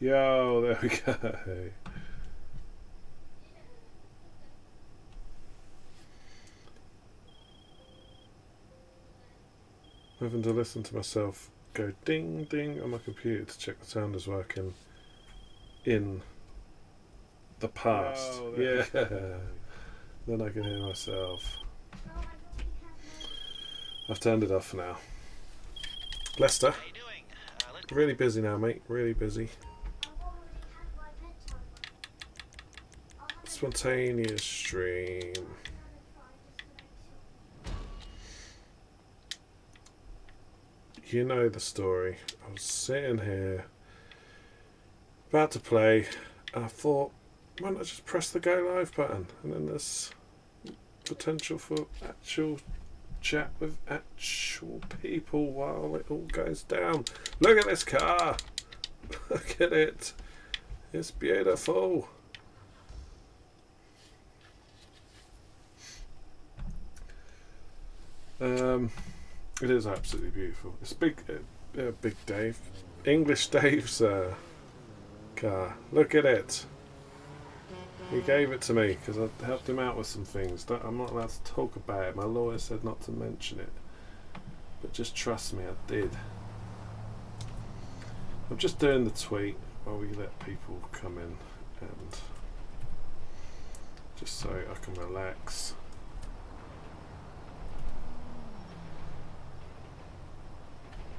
Yo, there we go. I'm having to listen to myself go ding ding on my computer to check the sound is working in the past. Yeah. Then I can hear myself. I've turned it off now. Lester. How you doing? Really busy now, mate. Really busy. Spontaneous stream. You know the story. I was sitting here about to play and I thought, why not just press the go live button, and then there's potential for actual chat with actual people while it all goes down. Look at this car. Look at it. It's beautiful. It is absolutely beautiful. It's big Dave, English Dave's car. Look at it. He gave it to me because I helped him out with some things. I'm not allowed to talk about it. My lawyer said not to mention it, but just trust me, I did. I'm just doing the tweet while we let people come in, and just so I can relax.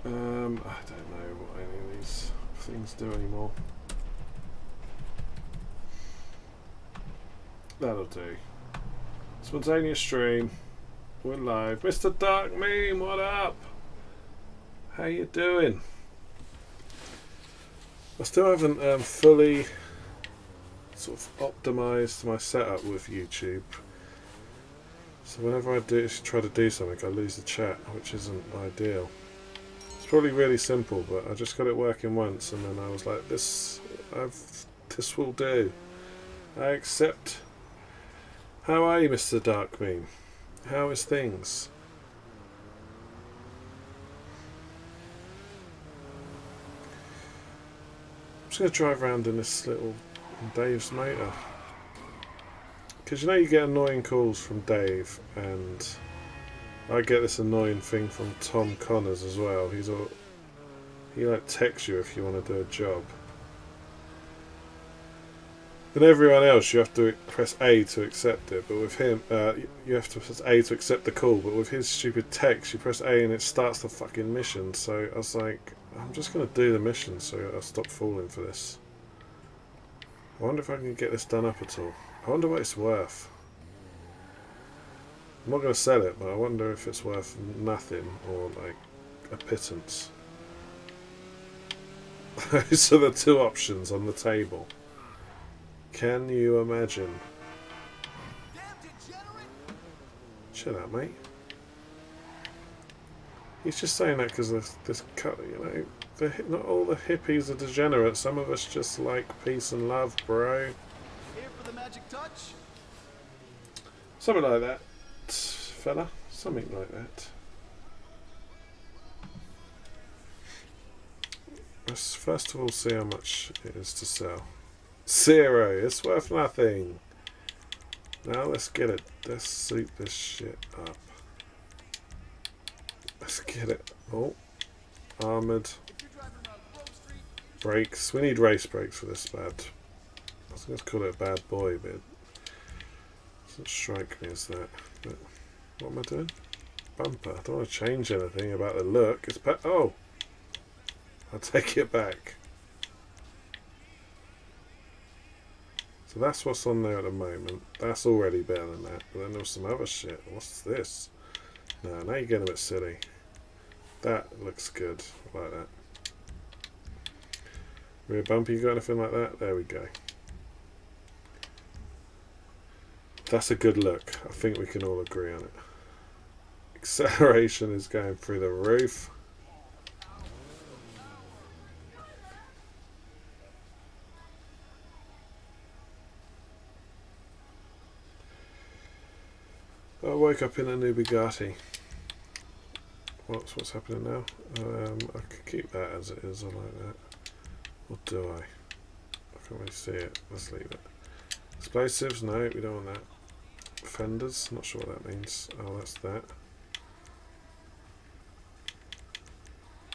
I don't know what any of these things do anymore. That'll do. Spontaneous stream. We're live. Mr. Dark Meme, what up? How you doing? I still haven't fully sort of optimised my setup with YouTube. So whenever I try to do something, I lose the chat, which isn't ideal. It's probably really simple, but I just got it working once, and then I was like, this will do. I accept. How are you, Mr. Dark Meme? How is things? I'm just going to drive around in this little Dave's motor. Because you know you get annoying calls from Dave, and I get this annoying thing from Tom Connors as well. He like texts you if you want to do a job. And everyone else, you have to press A to accept it, but with him, you have to press A to accept the call, but with his stupid text, you press A and it starts the fucking mission. So I was like, I'm just going to do the mission so I stop falling for this. I wonder if I can get this done up at all. I wonder what it's worth. I'm not going to sell it, but I wonder if it's worth nothing or like a pittance. Those are the two options on the table. Can you imagine? Chill out, mate. He's just saying that because this cut, you know, not all the hippies are degenerate. Some of us just like peace and love, bro. Here for the magic touch? Something like that, fella. Something like that. Let's first of all see how much it is to sell. 0. It's worth nothing. Now let's get it. Let's suit this shit up. Let's get it. Oh, armored brakes. We need race brakes for this bad. I was going to call it a bad boy, but it doesn't strike me as that. But what am I doing? Bumper. I don't want to change anything about the look. It's oh, I'll take it back. So that's what's on there at the moment. That's already better than that. But then there was some other shit. What's this? No, now you're getting a bit silly. That looks good. I like that. Rear bumper, you got anything like that? There we go. That's a good look. I think we can all agree on it. Acceleration is going through the roof. I woke up in a new Bugatti. What's happening now? I could keep that as it is. I like that. Or do I? Can't really see it. Let's leave it. Explosives? No, we don't want that. Fenders? Not sure what that means. Oh, that's that.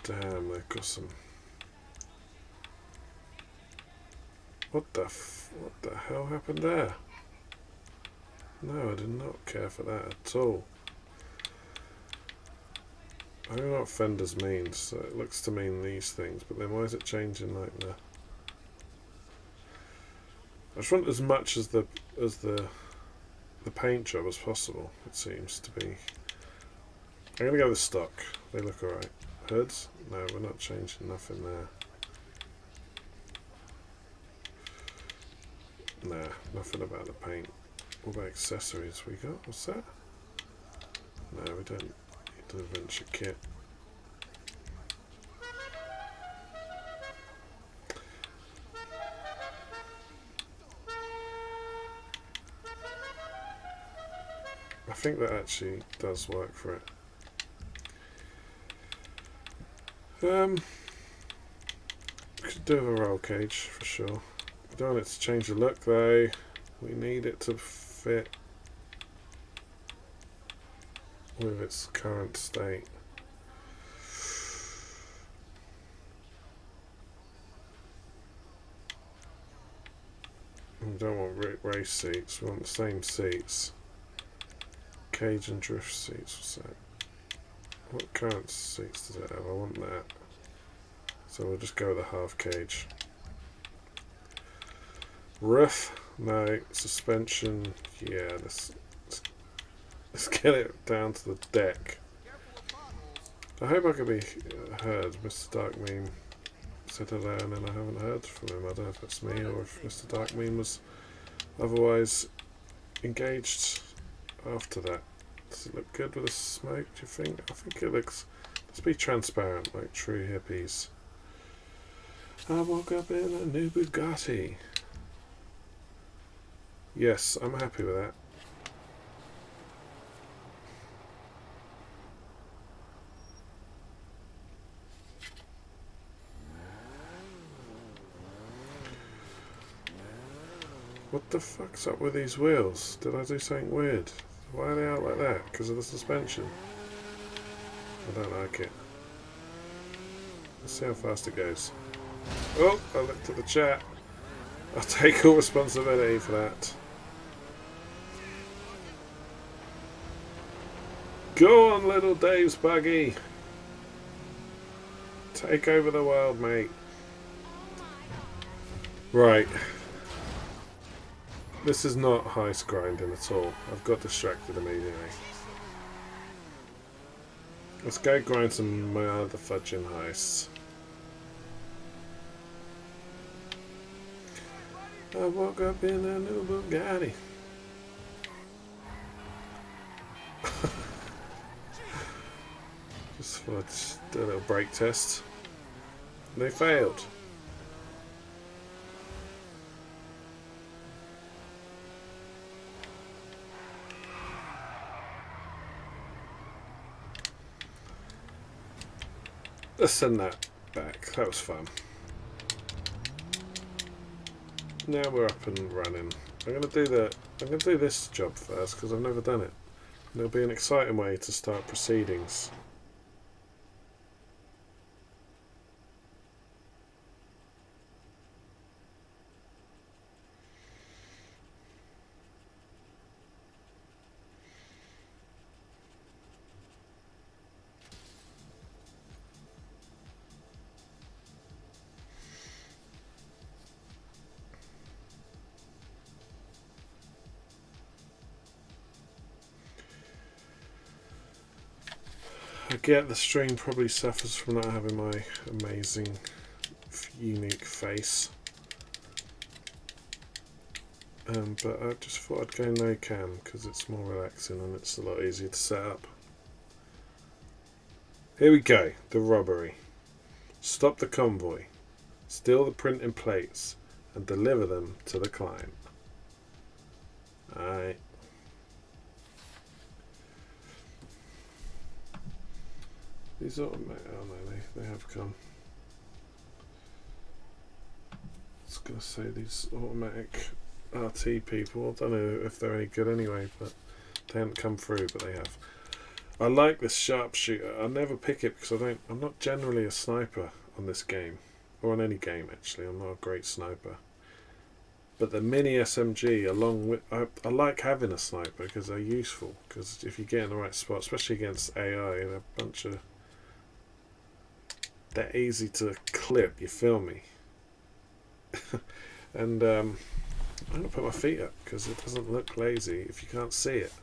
Damn, they've got some... What the hell happened there? No, I did not care for that at all. I don't know what fenders means. So it looks to mean these things, but then why is it changing like that? I just want as much as the paint job as possible. It seems to be. I'm gonna go with stock. They look alright. Hoods? No, we're not changing nothing there. Nah, nothing about the paint. What about accessories we got? What's that? No, we don't need an adventure kit. I think that actually does work for it. We could do with a roll cage for sure. We don't want it to change the look though. We need it to fit with its current state. We don't want race seats, we want the same seats. Cage and drift seats, what's that? What current seats does it have? I want that. So we'll just go with a half cage. Roof? No. Suspension? Yeah, let's get it down to the deck. I hope I could be heard. Mr. Dark Meme said hello and then I haven't heard from him. I don't know if it's me or if Mr. Dark Meme was otherwise engaged after that. Does it look good with the smoke, do you think? I think it looks... Let's be transparent like true hippies. I woke up in a new Bugatti. Yes, I'm happy with that. What the fuck's up with these wheels? Did I do something weird? Why are they out like that? Because of the suspension? I don't like it. Let's see how fast it goes. Oh, I looked at the chat. I'll take all responsibility for that. Go on, little Dave's buggy. Take over the world, mate. Right. This is not heist grinding at all. I've got distracted immediately. Let's go grind some motherfudging heists. I woke up in a new Bugatti. Just thought I'd do a little brake test. They failed. Let's send that back. That was fun. Now we're up and running. I'm gonna do this job first because I've never done it. And it'll be an exciting way to start proceedings. I get the stream probably suffers from not having my amazing, unique face. But I just thought I'd go no cam because it's more relaxing and it's a lot easier to set up. Here we go, the robbery. Stop the convoy, steal the printing plates and deliver them to the client. Alright. These automatic, oh no, they have come. Let's going to say these automatic RT people. I don't know if they're any good anyway, but they haven't come through, but they have. I like this sharpshooter. I never pick it because I'm not generally a sniper on this game, or on any game actually. I'm not a great sniper. But the mini SMG, along with I like having a sniper because they're useful. Because if you get in the right spot, especially against AI, and a bunch of they're easy to clip. You feel me? And I'm gonna put my feet up because it doesn't look lazy if you can't see it.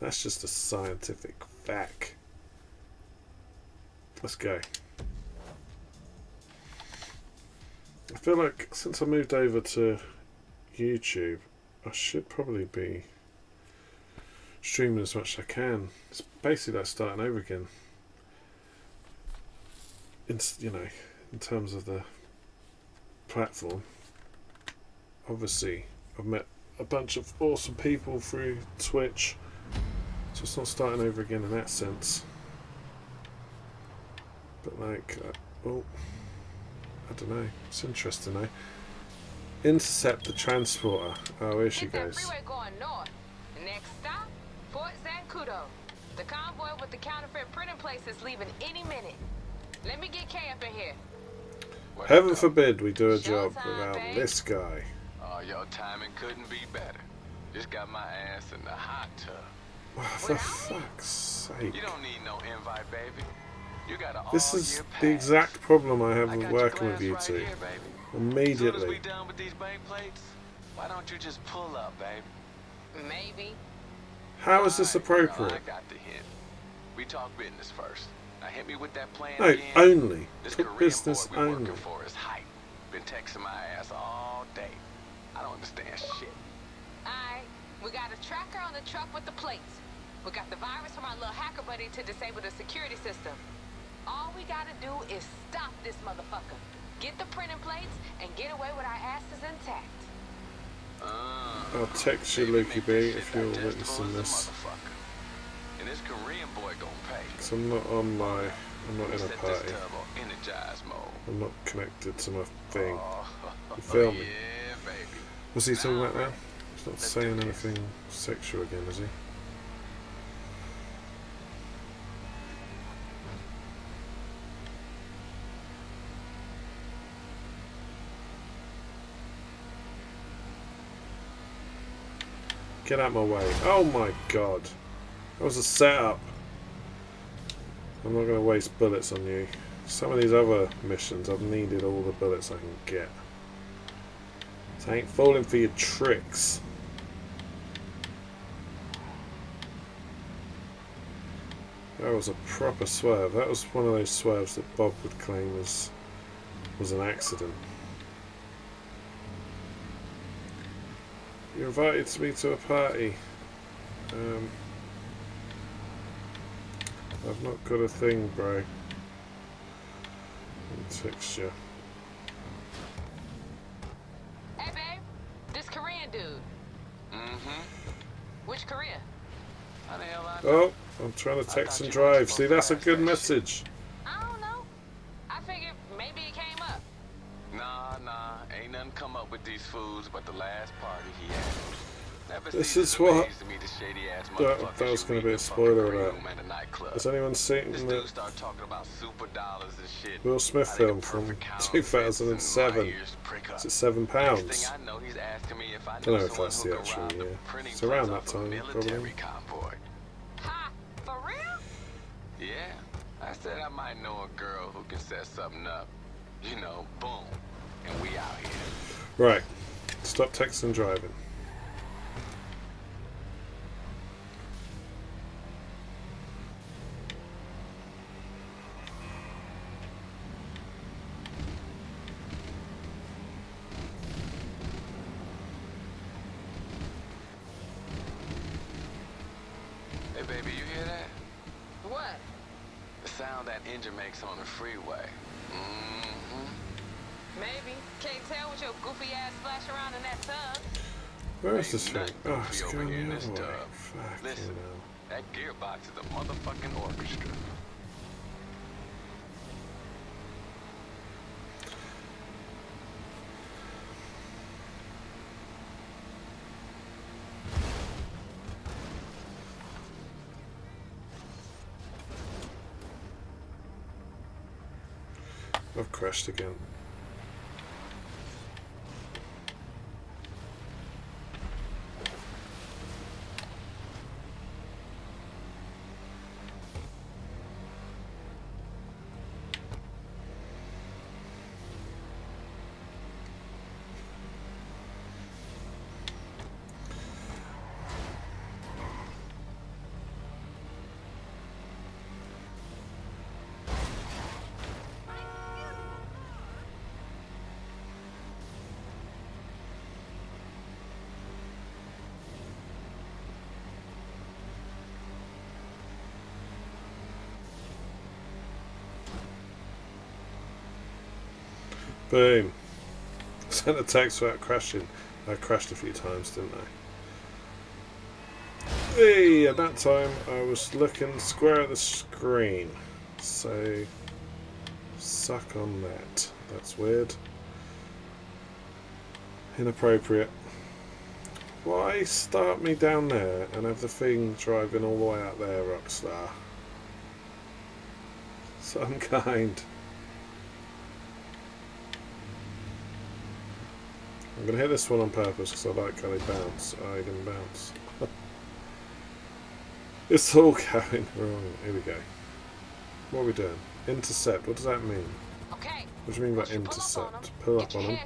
That's just a scientific fact. Let's go. I feel like since I moved over to YouTube, I should probably be streaming as much as I can. It's basically like starting over again. In terms of the platform. Obviously, I've met a bunch of awesome people through Twitch, so it's not starting over again in that sense. But like, I don't know. It's interesting, though. Intercept the transporter. Oh, here she goes. Freeway going north. Next stop, Fort Zancudo. The convoy with the counterfeit printing place is leaving any minute. Let me get Kay up in here. Heaven forbid we do a job without this guy. Oh, your timing couldn't be better. Just got my ass in the hot tub. Oh, for fuck's sake. You don't need no invite, baby. You got a This is the exact problem I have with working with you two. Immediately. As soon as we done with these bank plates, why don't you just pull up, baby? Maybe. How is this appropriate? I got the hint. We talk business first. Now hit me with that plan No, again. only. This Talk Korean business boy we only. working for is hype. Been texting my ass all day. I don't understand shit. Alright, we got a tracker on the truck with the plates. We got the virus from our little hacker buddy to disable the security system. All we gotta do is stop this motherfucker. Get the printing plates and get away with our asses intact. I'll text you, Lukey B, if you're witnessing this. And this Korean boy gonna pay. Because I'm not on my... I'm not in a Set this party. tub on energize mode. I'm not connected to my thing. Oh, You feel me? yeah, baby. What's he talking about now? Alright. He's not Let's saying do this. anything sexual again, is he? Get out my way. Oh my god. That was a setup. I'm not going to waste bullets on you. Some of these other missions, I've needed all the bullets I can get. So I ain't falling for your tricks. That was a proper swerve. That was one of those swerves that Bob would claim was an accident. You invited me to a party. I've not got a thing, bro. Text you. Hey, babe. This Korean dude. Mm-hmm. Which Korea? How the hell I know? Oh, I'm trying to text and drive. See, that's a good message. I don't know. I figured maybe it came up. Nah. Ain't nothing come up with these fools but the last party he had. Never This ceases is what- amazed to me the shady-ass That motherfuckers was you going meet to be in a the spoiler fucking green alert. room at a nightclub. Has anyone seen This the dude start talking about super dollars and shit. Will Smith I need a film from perfect counterfeit, 2007? and my ears prick up. Is it £7? Next thing I know, he's asking me if I Don't know know if someone that's who the can actual rob the year. printing It's around place that off a time, military probably. convoy. Ha! For real? Yeah, I said I might know a girl who can set something up. You know, boom, and we out here. Right. Stop texting and driving. Hey, baby, you hear that? What? The sound that engine makes on the freeway. Mm-hmm. Maybe. Can't tell with your goofy ass splash around in that tub. Where is Ain't this thing? nothing Oh, goofy it's over going here in the this other way. tub. Fuck Listen. you know. That gearbox is a motherfucking orchestra. I've crashed again. Boom. Sent a text without crashing. I crashed a few times, didn't I? Hey, at that time I was looking square at the screen. So, suck on that. That's weird. Inappropriate. Why start me down there and have the thing driving all the way out there, Rockstar? So unkind. I'm going to hit this one on purpose because I like how they bounce. I didn't bounce. It's all going wrong. Here we go. What are we doing? Intercept. What does that mean? Okay. What do you mean by intercept? Pull up on them.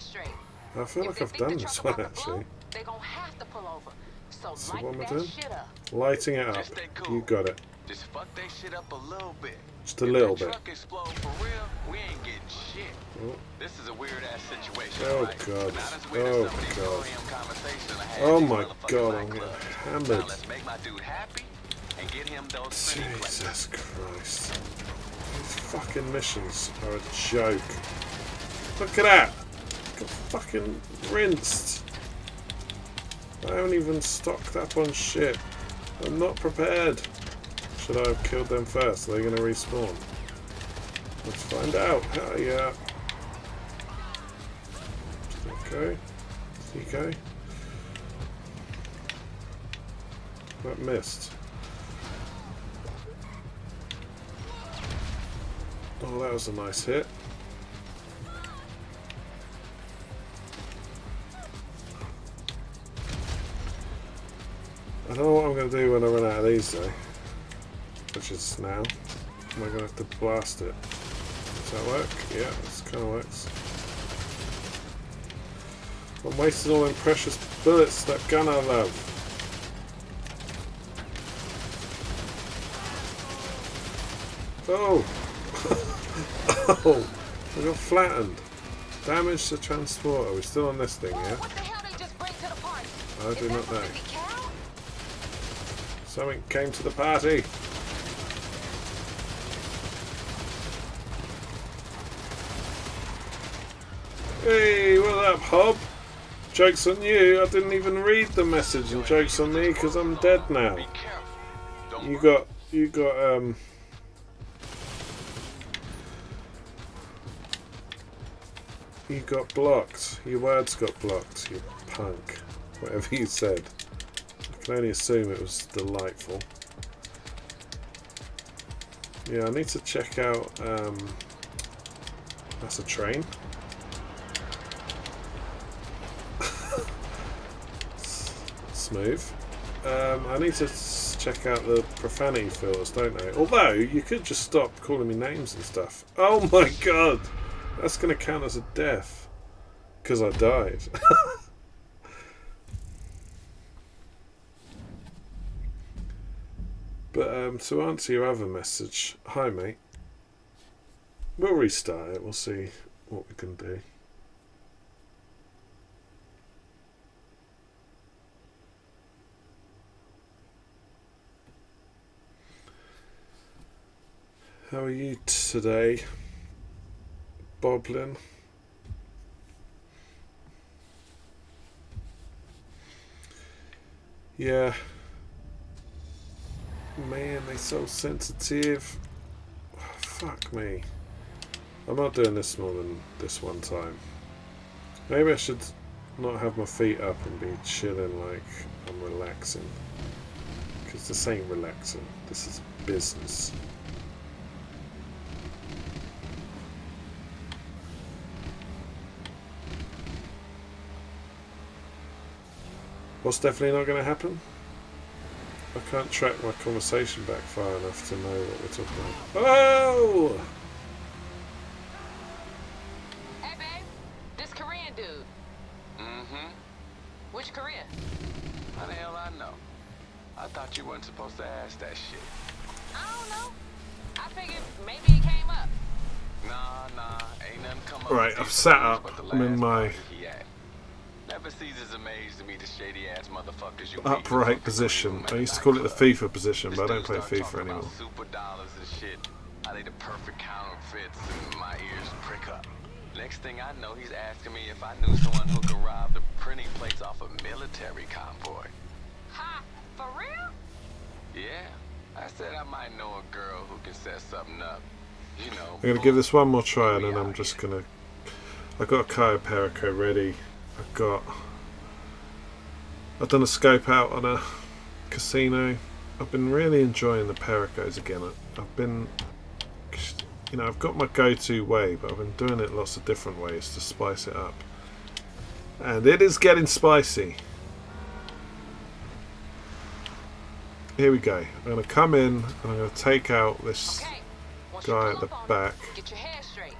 I feel like I've done this one actually. They're gonna have to pull over. So what am I light doing? that shit up. Lighting it up. Just stay cool. You got it. Just fuck that shit up a little bit. Just a little if the bit. truck explode for real, we ain't getting shit. Oh, This is a weird ass situation. Oh, right? God. Not as weird as Oh, some of these God. OEM conversations I had Oh in these my motherfucking God, I'm nightclubs. getting Now hammered. let's make my dude happy and get him those spinning plates. Jesus Christ. These fucking missions are a joke. Look at that! Got fucking rinsed. I haven't even stocked up on shit. I'm not prepared. Should I have killed them first? Are they going to respawn? Let's find out. Hell yeah. Okay. Okay. That missed. Oh, that was a nice hit. I don't know what I'm going to do when I run out of these though. Which is now. Am I going to have to blast it? Does that work? Yeah, this kind of works. I'm wasting all them precious bullets, that gun I love. Oh! Oh! I got flattened. Damage to transporter. We're still on this thing, yeah? What the hell they just bring to the party? I do not know. Is that cow? Something came to the party. Hey, what up, Hob? Joke's on you. I didn't even read the message, and joke's on me because I'm dead now. Be careful. Don't You got blocked. Your words got blocked, you punk. Whatever you said. I can only assume it was delightful. Yeah, I need to check out, that's a train. Smooth. I need to check out the profanity filters, don't I? Although, you could just stop calling me names and stuff. Oh my god! That's going to count as a death. Because I died. But to answer your other message, hi mate. We'll restart it, we'll see what we can do. How are you today, Boblin? Yeah. Man, they're so sensitive. Oh, fuck me. I'm not doing this more than this one time. Maybe I should not have my feet up and be chilling like I'm relaxing. Because this ain't relaxing. This is business. What's definitely not going to happen? I can't track my conversation back far enough to know what we're talking about. Oh! Hey, babe. This Korean dude. Mm-hmm. Which Korean? How the hell I know? I thought you weren't supposed to ask that shit. I don't know. I figured maybe it came up. Nah, ain't nothing come up. Right, with I've these sat fools up. but the I'm in last my party he at. Never ceases amaze to meet the shady ass motherfuckers you meet in upright fucking position. green room at I a used to call it the nightclub. FIFA position, but I don't play This dude FIFA start talking anymore. about super dollars and shit. How they the perfect counterfeits, and my ears prick up. Next thing I know, he's asking me if I knew someone who could rob the printing plates off a military convoy. Ha! For real? Yeah, I said I might know a girl who can set something up. You know, I'm gonna give this one more try, and then I'm just gonna. I've got a Caio Perico ready. I've done a scope out on a casino. I've been really enjoying the Pericos again. I've been, I've got my go-to way, but I've been doing it lots of different ways to spice it up, and it is getting spicy. Here we go. I'm gonna come in and I'm gonna take out this Okay. Once you guy pull at the up on back. them, get your head straight.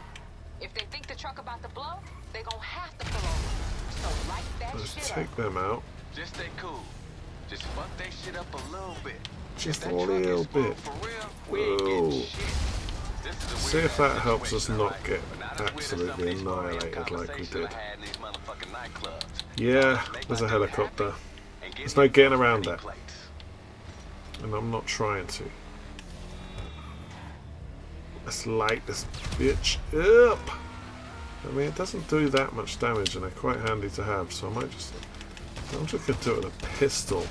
If they think the truck about to blow, they gonna have to pull over. So light that Let's shit take up. them out. just stay cool. Just fuck that shit up a little bit. Just If a that truck little explode bit. For real, we ain't getting Whoa. shit. This is a See weird if that ass helps us situation, not alright? get But not as weird as some of absolutely these 4 a.m. annihilated like we conversations did. I had in these motherfucking nightclubs. Yeah, Make there's my a dude helicopter. happy and get There's him no getting some around printing that. plates. And I'm not trying to. Let's light this bitch up. I mean, it doesn't do that much damage, and they're quite handy to have, so I'm just gonna do it with a pistol.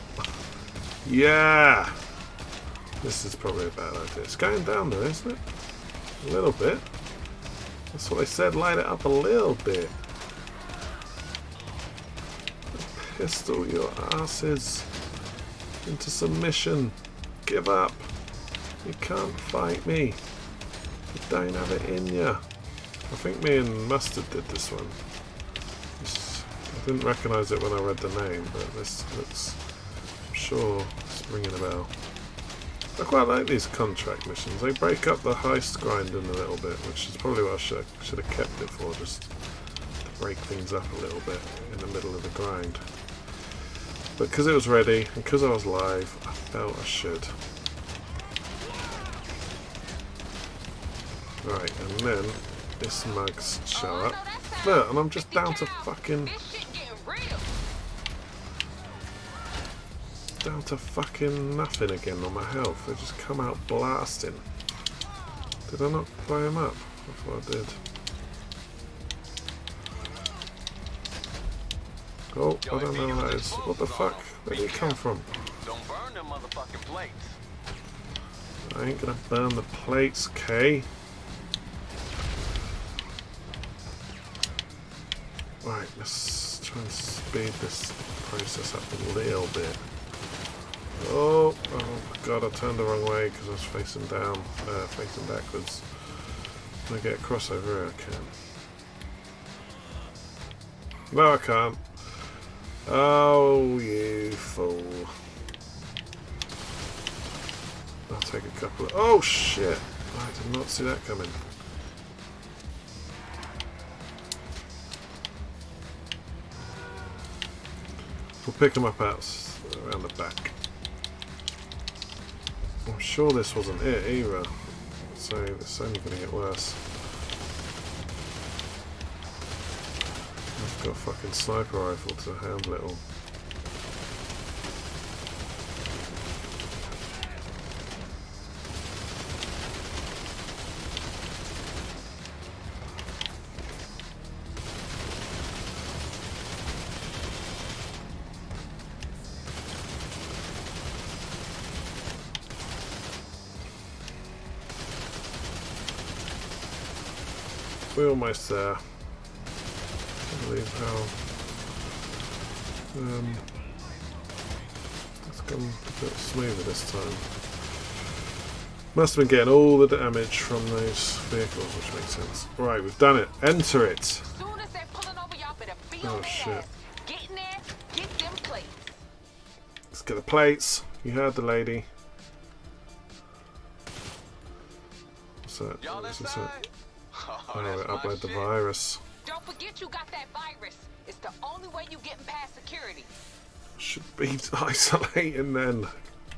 Yeah! This is probably a bad idea. It's going down though, isn't it? A little bit. That's what I said, light it up a little bit. Pistol your asses into submission. Give up. You can't fight me. You don't have it in you. I think me and Mustard did this one. I didn't recognise it when I read the name, but this looks, I'm sure, it's ringing a bell. I quite like these contract missions. They break up the heist grinding a little bit, which is probably what I should have kept it for, just to break things up a little bit in the middle of the grind. But because it was ready, and because I was live, I felt I should. Right, and then this mug's show up. Look, and I'm just down to fucking... This shit getting real. down to fucking nothing again on my health. They just come out blasting. Did I not blow him up? I thought I did. Oh, I don't know what that is. What the fuck? Where did he come from? Don't burn them motherfucking plates. I ain't gonna burn the plates, Kay. Right, let's try and speed this process up a little bit. Oh god, I turned the wrong way because I was facing down, facing backwards. Can I get across over here? I can. No, I can't. Oh, you fool. I'll take a couple of... Oh, shit! I did not see that coming. We'll pick them up out around the back. I'm sure this wasn't it either, so it's only going to get worse. I've got a fucking sniper rifle to handle it all. We're almost there. I believe how it's gone a bit smoother this time. Must have been getting all the damage from those vehicles, which makes sense. Right, we've done it. Enter it. Soon as they're pulling over, y'all better be Oh, on their shit. ass. Get in there, get them plates. Let's get the plates. You heard the lady. What's that? Y'all What's this? inside? Oh, that's my upload the shit. virus. Don't forget you got that virus. It's the only way you getting past security. Should be isolating then.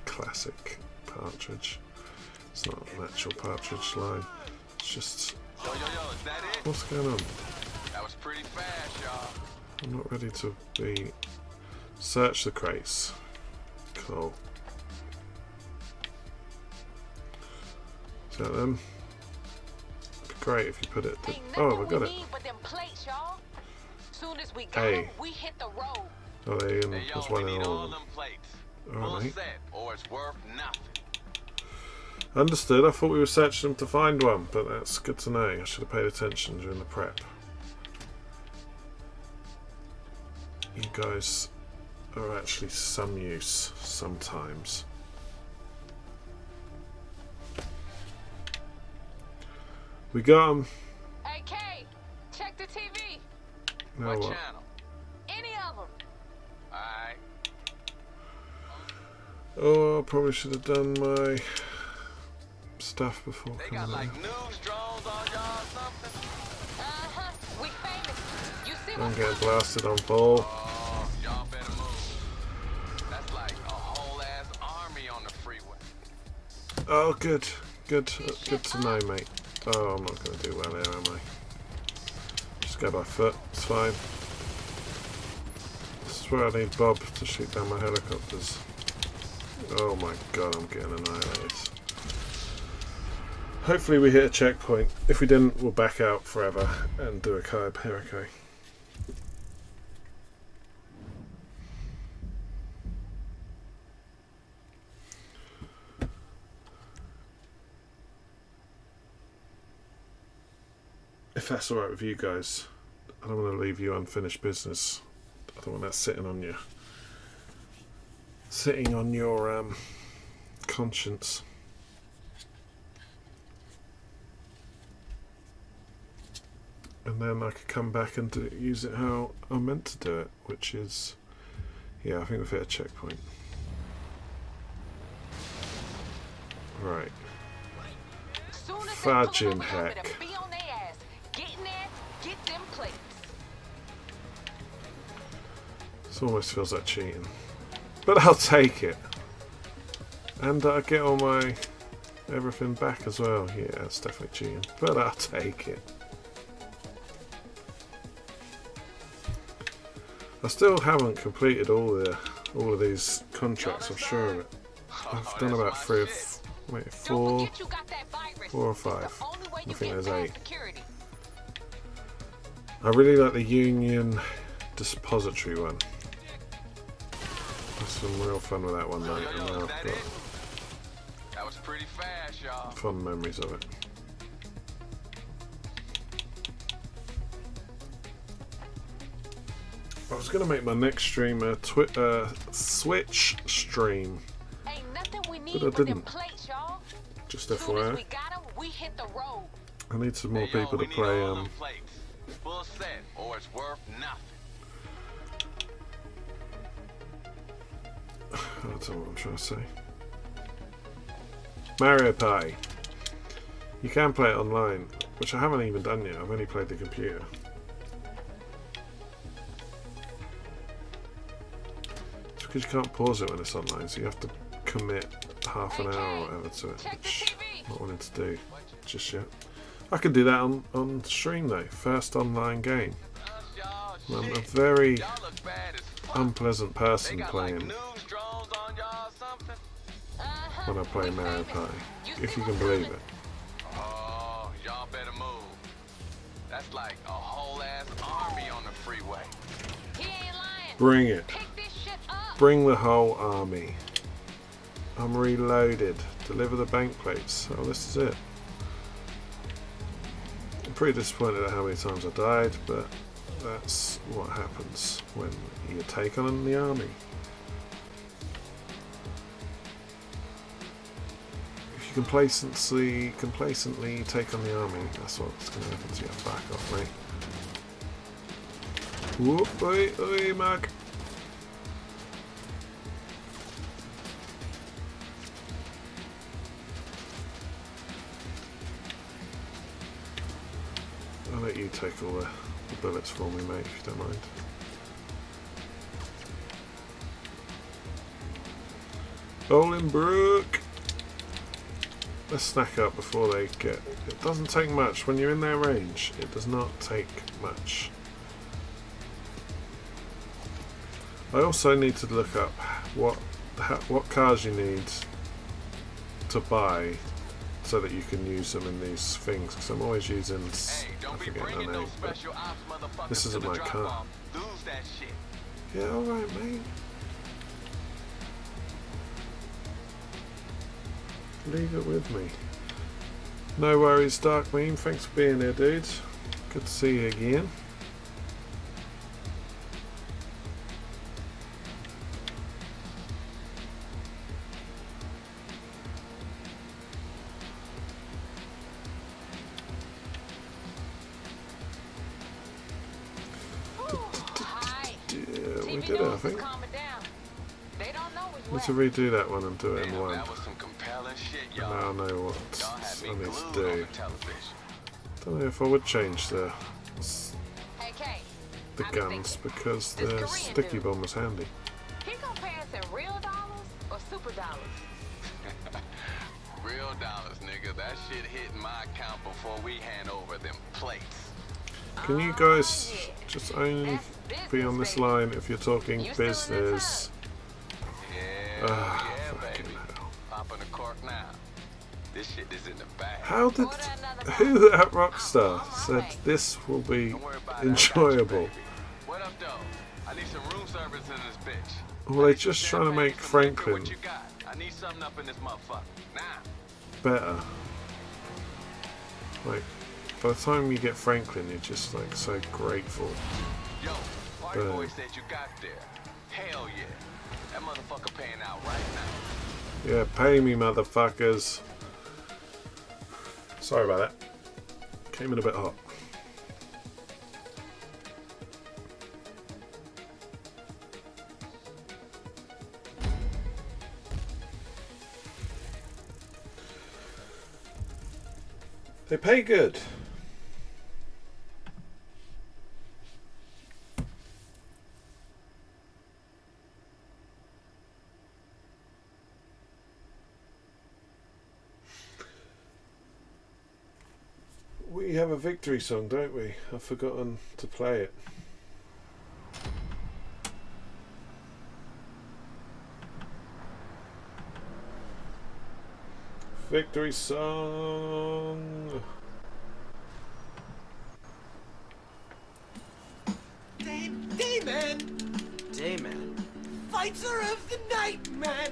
Classic partridge. It's not an actual partridge line. It's just. Yo, is that it? What's going on? That was pretty fast, y'all. I'm not ready to be. Search the crates. Cool. Is that them? It'd be great if you put it. Ain't Oh, nothing we got we it. need but them plates, y'all. Soon as we got Hey. them, we hit the road. Oh, they in. Hey, yo, There's we one need in all all of them. them plates. All Full right. set, or it's worth nothing. Understood. I thought we were searching them to find one, but that's good to know. I should have paid attention during the prep. You guys are actually some use sometimes. We got them. Hey, Kay, check the TV. Now What what? channel? Any of them. Alright. Oh, I probably should have done my stuff before They got coming like in. news drones on y'all or something? Uh-huh. We famous. You see I'm what's getting coming? blasted on full. Oh, y'all better move. That's like a whole ass army on the freeway. Oh, good. Good to know, mate. Oh, I'm not going to do well here, am I? Just go by foot. It's fine. This is where I need Bob to shoot down my helicopters. Oh my god, I'm getting annihilated. Hopefully we hit a checkpoint. If we didn't, we'll back out forever and do a Hurricane. If that's alright with you guys, I don't want to leave you unfinished business. I don't want that sitting on your conscience. And then I could come back and use it how I'm meant to do it, which is, yeah, I think we've hit a checkpoint. Right. Soon as they Fudging pull over, heck. better be on their ass. Get in there, get them plates. This almost feels like cheating. But I'll take it. And I get all my everything back as well. Yeah, it's definitely cheating. But I'll take it. I still haven't completed all of these contracts, I'm sure of it. I've done about four or five. I think there's 8. I really like the Union Dispository one. There's some real fun with that one though, and now I've got That was pretty fast, y'all. fond memories of it. I was going to make my next stream a Switch stream, Ain't nothing we need but I but them didn't. plates, y'all. Just Soon as FYI. we got them, we hit the road. I need some more Hey, yo, people we to need play. all them plates. Full set, or it's worth nothing. I don't know what I'm trying to say. Mario Party. You can play it online, which I haven't even done yet. I've only played the computer. It's because you can't pause it when it's online, so you have to commit half an hour or whatever to it, Check the which TV. I'm not wanting to do just yet. I can do that on stream though. First online game. Y'all I'm a shit. very Y'all look bad as fuck. unpleasant They person got like playing news drones on y'all or something? Uh-huh. when I play We Mario famous. Party, see if you can what's believe coming? it. Oh, y'all better move. That's like a whole ass army on the freeway. He ain't lying. Bring it. Pick this shit up. Bring the whole army. I'm reloaded. Deliver the bank plates. Oh, this is it. I'm pretty disappointed at how many times I died, but that's what happens when you take on the army. If you complacently take on the army, that's what's going to happen to you. Back off, mate. Whoop, oi, oi, Mac. I'll let you take all the bullets for me, mate, if you don't mind. Bolingbroke! Let's snack up before they get... It doesn't take much. When you're in their range, it does not take much. I also need to look up what cars you need to buy so that you can use them in these things, because I'm always using... I forget their name, but this isn't my car. Yeah, alright, mate. Leave it with me. No worries, Dark Meme. Thanks for being here, dude. Good to see you again. Yeah, we did it, I think. Need to redo that one and do it in one. And now I know what I need to do. Don't know if I would change the guns because the sticky bomb was handy. He gonna pay us in real dollars or super dollars? Real dollars, nigga. That shit hit my account before we hand over them plates. Can you guys just only be on this line if you're talking business? Yeah, baby. Popping the cork now. This shit is in the bag. How did... Who at Rockstar said this will be enjoyable? What up, though? I need some room service in this bitch. Or are they just trying to make Franklin I need something up in this motherfucker. Now. better? Like, by the time you get Franklin, you're just like so grateful. Yo, party boy said you got there. Hell yeah. That motherfucker paying out right now. Yeah, pay me, motherfuckers. Sorry about that. Came in a bit hot. They pay good. We have a victory song, don't we? I've forgotten to play it. Victory song. Dayman. Fighter of the night, man.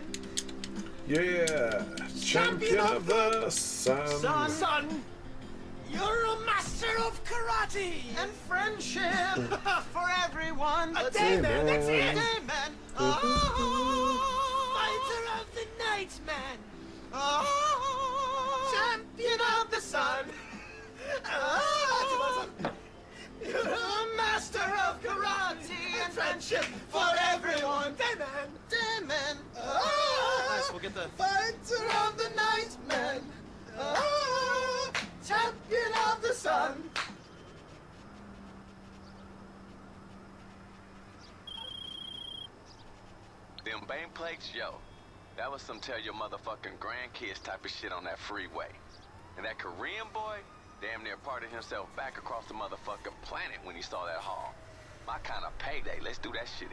Yeah, champion of the sun. Son. You're a master of karate and friendship for everyone. A Dayman, that's it. Dayman. Oh, fighter of the night, man. Oh, champion of the sun. Oh, you're a master of karate and friendship for everyone. Dayman, Dayman. Oh, nice. We'll get the fighter of the night, man. Oh, champion of the sun. Them bang plates, yo. That was some tell your motherfucking grandkids type of shit on that freeway. And that Korean boy damn near parted himself back across the motherfucking planet when he saw that haul. My kind of payday. Let's do that shit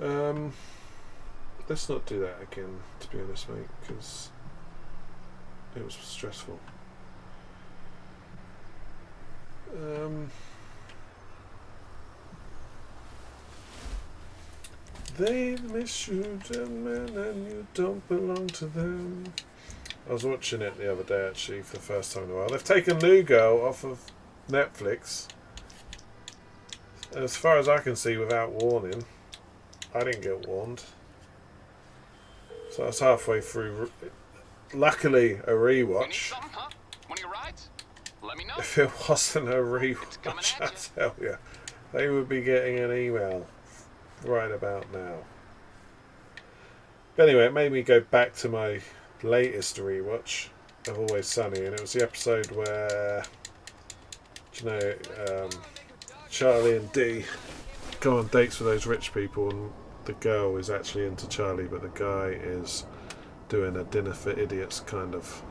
again. Let's not do that again, to be honest, mate, because it was stressful. They misshoot a man and you don't belong to them. I was watching it the other day, actually, for the first time in a while. They've taken Lugo off of Netflix. As far as I can see, without warning. I didn't get warned. So I was halfway through. Luckily, a rewatch. Huh? One of your rides? Let me know. If it wasn't a rewatch, I tell you, they would be getting an email right about now. But anyway, it made me go back to my latest rewatch of Always Sunny, and it was the episode where, Charlie and Dee go on dates with those rich people, and the girl is actually into Charlie, but the guy is doing a dinner for idiots kind of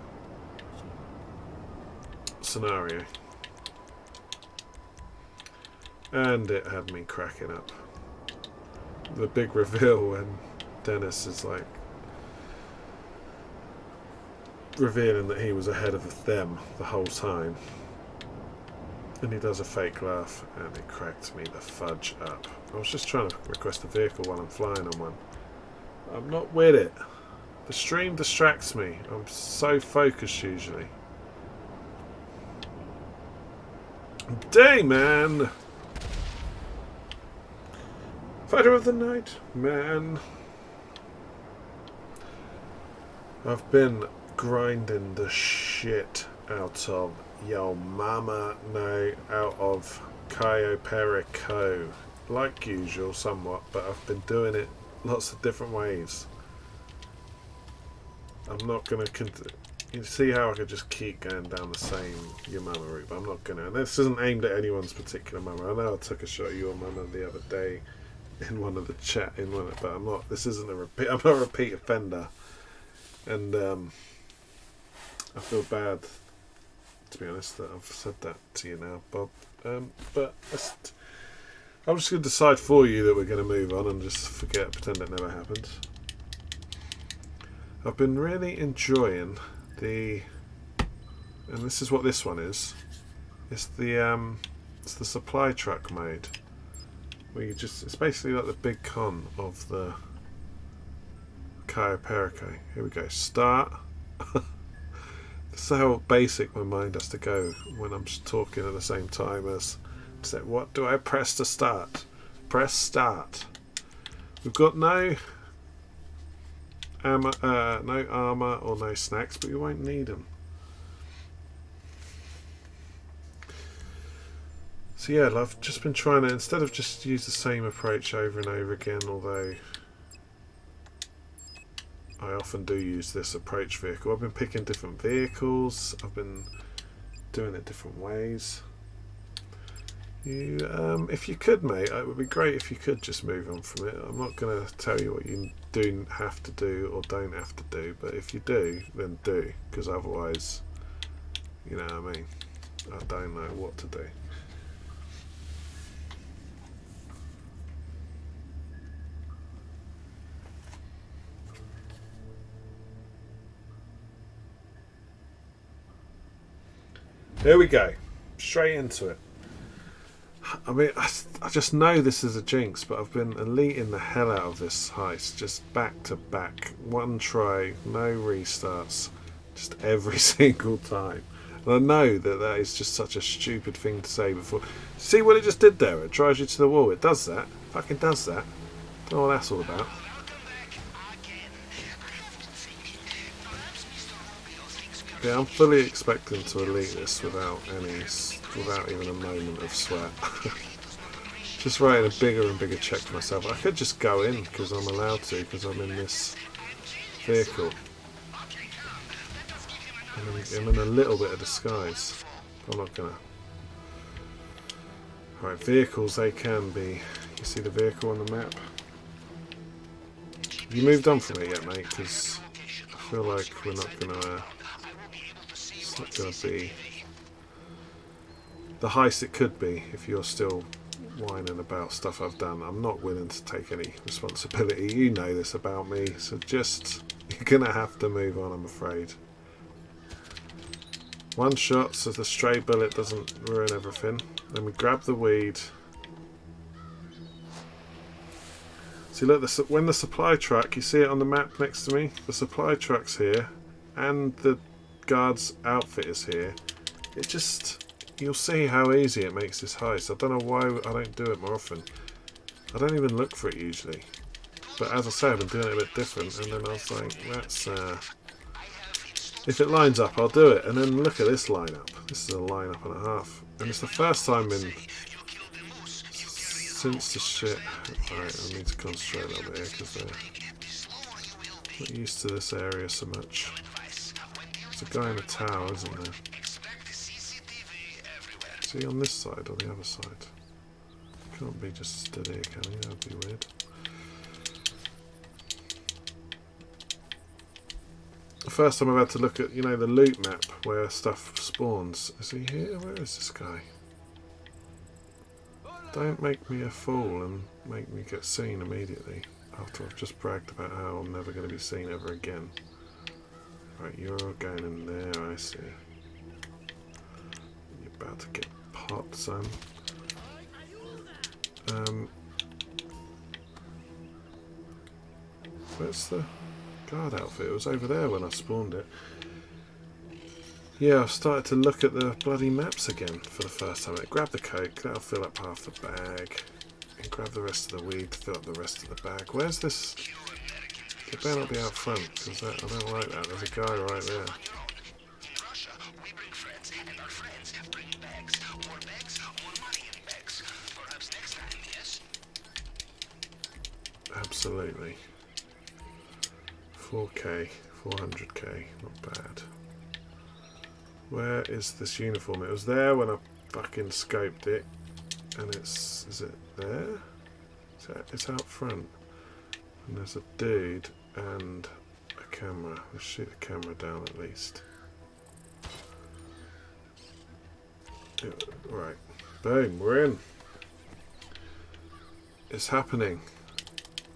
scenario. And it had me cracking up. The big reveal when Dennis is like revealing that he was ahead of them the whole time, and he does a fake laugh, and it cracked me the fudge up. I was just trying to request a vehicle while I'm flying on one. I'm not with it. The stream distracts me. I'm so focused usually. Dang, man! Fighter of the night, man. I've been grinding the shit out of Yo Mama, no, out of Cayo Perico. Like usual, somewhat, but I've been doing it lots of different ways. I'm not going to... You see how I could just keep going down the same Your Mama route, but I'm not going to. And this isn't aimed at anyone's particular mama. I know I took a shot at Your Mama the other day in one of the chat, but I'm not... This isn't a repeat... I'm not a repeat offender. And I feel bad, to be honest, that I've said that to you now, Bob. But I'm just going to decide for you that we're going to move on and just forget, pretend it never happened. I've been really enjoying and this is what this one is. It's the supply truck mode, where it's basically like the big con of the Cayo Perico. Here we go. Start. This is how basic my mind has to go when I'm talking at the same time as say, what do I press to start? Press start. We've got no armor or no snacks, but we won't need them. So yeah, I've just been trying to, instead of just use the same approach over and over again, although I often do use this approach vehicle. I've been picking different vehicles. I've been doing it different ways. If you could, mate, it would be great if you could just move on from it. I'm not going to tell you what you do have to do or don't have to do, but if you do, then do, because otherwise, you know what I mean, I don't know what to do. Here we go, straight into it. I mean, I just know this is a jinx, but I've been eliting the hell out of this heist, just back to back, one try, no restarts, just every single time. And I know that is just such a stupid thing to say before. See what it just did there? It drives you to the wall. It does that. Fucking does that. Don't know what that's all about. Yeah, I'm fully expecting to elite this without even a moment of sweat. Just writing a bigger and bigger check for myself. I could just go in because I'm allowed to, because I'm in this vehicle. I'm in a little bit of disguise. I'm not gonna. Right, vehicles, they can be. You see the vehicle on the map? Have you moved on from it yet, mate? Because I feel like we're not gonna. It's not going to be the heist it could be if you're still whining about stuff I've done. I'm not willing to take any responsibility. You know this about me, so just you're going to have to move on, I'm afraid. One shot so the stray bullet doesn't ruin everything. Then we grab the weed. See, look, when the supply truck, you see it on the map next to me? The supply truck's here, and the guard's outfit is here. It just, you'll see how easy it makes this heist. I don't know why I don't do it more often. I don't even look for it usually, but as I say, I've been doing it a bit different, and then I was like, that's if it lines up, I'll do it. And then look at this lineup. This is a lineup and a half, and it's the first time since the shit. Alright, I need to concentrate a little bit here because Not used to this area so much. There's a guy in a tower, isn't there? Is he on this side or the other side? Can't be just stood here, can he? That would be weird. The first time I've had to look at, you know, the loot map where stuff spawns. Is he here? Where is this guy? Don't make me a fool and make me get seen immediately after I've just bragged about how I'm never going to be seen ever again. Right, you're going in there, I see. You're about to get popped, son. Where's the guard outfit? It was over there when I spawned it. Yeah, I've started to look at the bloody maps again for the first time. Grab the coke, that'll fill up half the bag. And grab the rest of the weed to fill up the rest of the bag. Where's this? It better not be out front, because I don't like that. There's a guy right there. Absolutely. 4k, 400k, not bad. Where is this uniform? It was there when I fucking scoped it. And is it there? It's out front. And there's a dude and a camera. Let's shoot the camera down at least. Right. Boom, we're in. It's happening.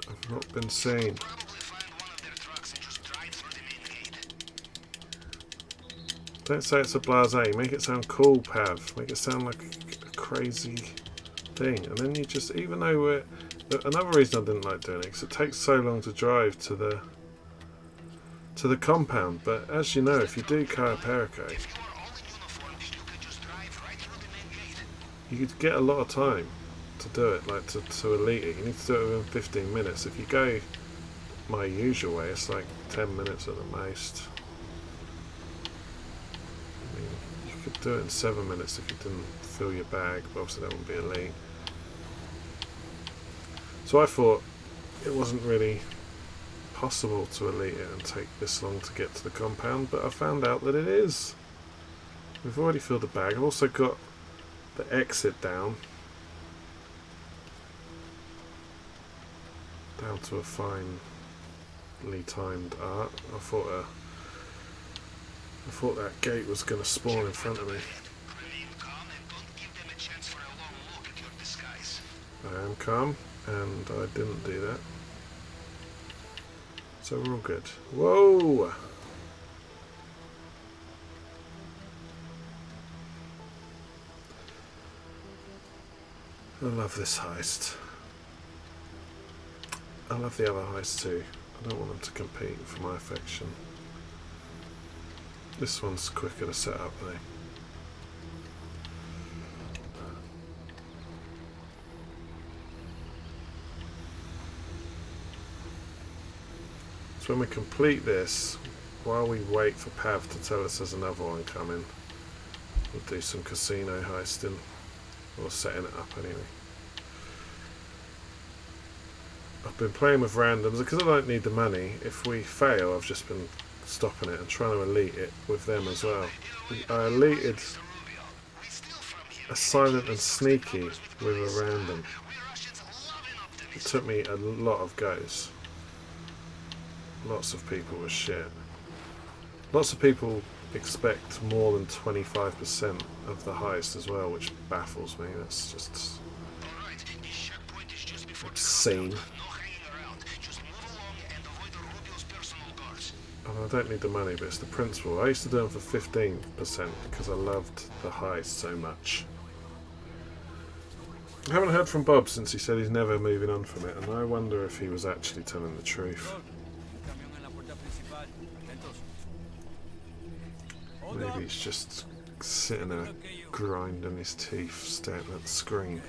I've not been seen. Don't say it's a blasé. Make it sound cool, Pav. Make it sound like a crazy thing. And then you just, even though we're... Another reason I didn't like doing it, because it takes so long to drive to the compound. But as you know, if you do Cayo Perico, you could get a lot of time to do it, like to elite it. You need to do it within 15 minutes. If you go my usual way, it's like 10 minutes at the most. I mean, you could do it in 7 minutes if you didn't fill your bag, but obviously that wouldn't be elite. So I thought it wasn't really possible to elite it and take this long to get to the compound, but I found out that it is. We've already filled the bag. I've also got the exit down to a finely timed art. I thought that gate was going to spawn in front of me. I am calm, and I didn't do that. So we're all good. Whoa! I love this heist. I love the other heists too. I don't want them to compete for my affection. This one's quicker to set up though. So when we complete this, while we wait for Pav to tell us there's another one coming, we'll do some casino heisting, or setting it up anyway. I've been playing with randoms because I don't need the money. If we fail, I've just been stopping it and trying to elite it with them as well. I eliteed a silent and sneaky with a random. It took me a lot of goes. Lots of people were shit. Lots of people expect more than 25% of the heist as well, which baffles me. That's just obscene. And I don't need the money, but it's the principle. I used to do them for 15% because I loved the heist so much. I haven't heard from Bob since he said he's never moving on from it, and I wonder if he was actually telling the truth. Maybe he's just sitting there grinding his teeth, staring at the screen.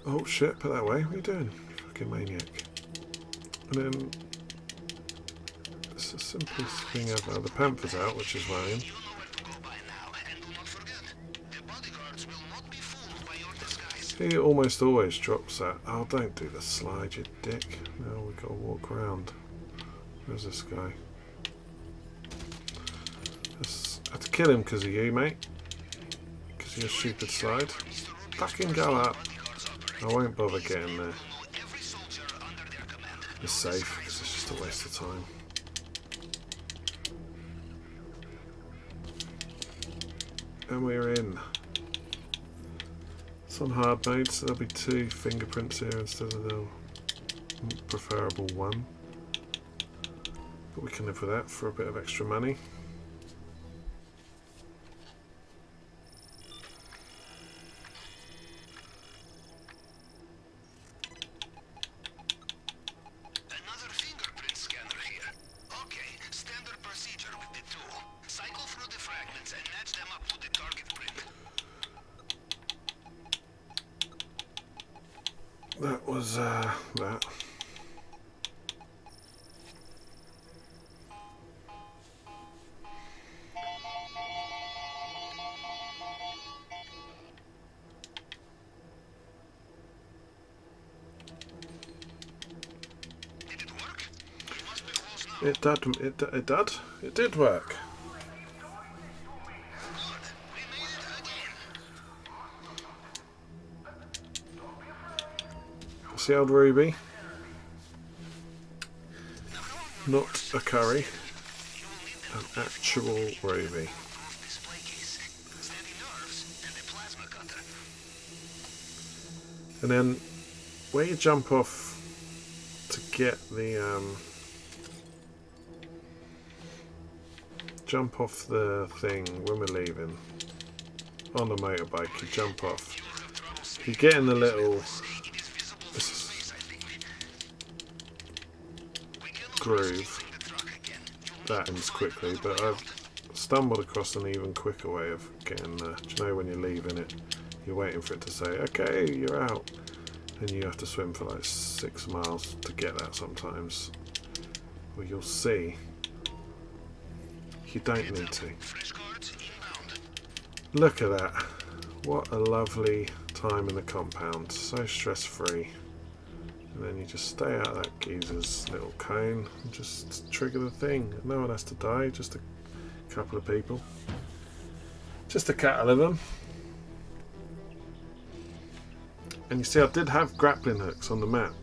Oh shit, put that away. What are you doing? Fucking maniac. And then it's the simplest thing ever. The panther's out, which is worrying. He almost always drops that. Oh, don't do the slide, you dick. Now we've got to walk around. Where's this guy? I had to kill him because of you, mate. Because of your stupid slide. Fucking go up. I won't bother getting there. It's safe because it's just a waste of time. And we're in. It's on hard mode, so there'll be 2 fingerprints here instead of the preferable 1. But we can live with that for a bit of extra money. Another fingerprint scanner here. Okay, standard procedure with the tool. Cycle through the fragments and match them up to the target print. That was that. Did it work? You must be close now. It did work. Good. We made it again. See old Ruby? Not a curry. An actual Ruby. Display case, steady nerves, and a plasma cutter. And then where you jump off to get the jump off the thing when we're leaving on the motorbike, you jump off. You get in the little groove. That ends quickly, but I've stumbled across an even quicker way of getting there. Do you know when you're leaving it, you're waiting for it to say, okay, you're out. And you have to swim for like 6 miles to get that sometimes. Well, you'll see. You don't need to. Look at that. What a lovely time in the compound. So stress-free. And then you just stay out of that geezer's little cone and just trigger the thing. No one has to die, just a couple of people. Just a couple of them. And you see, I did have grappling hooks on the map,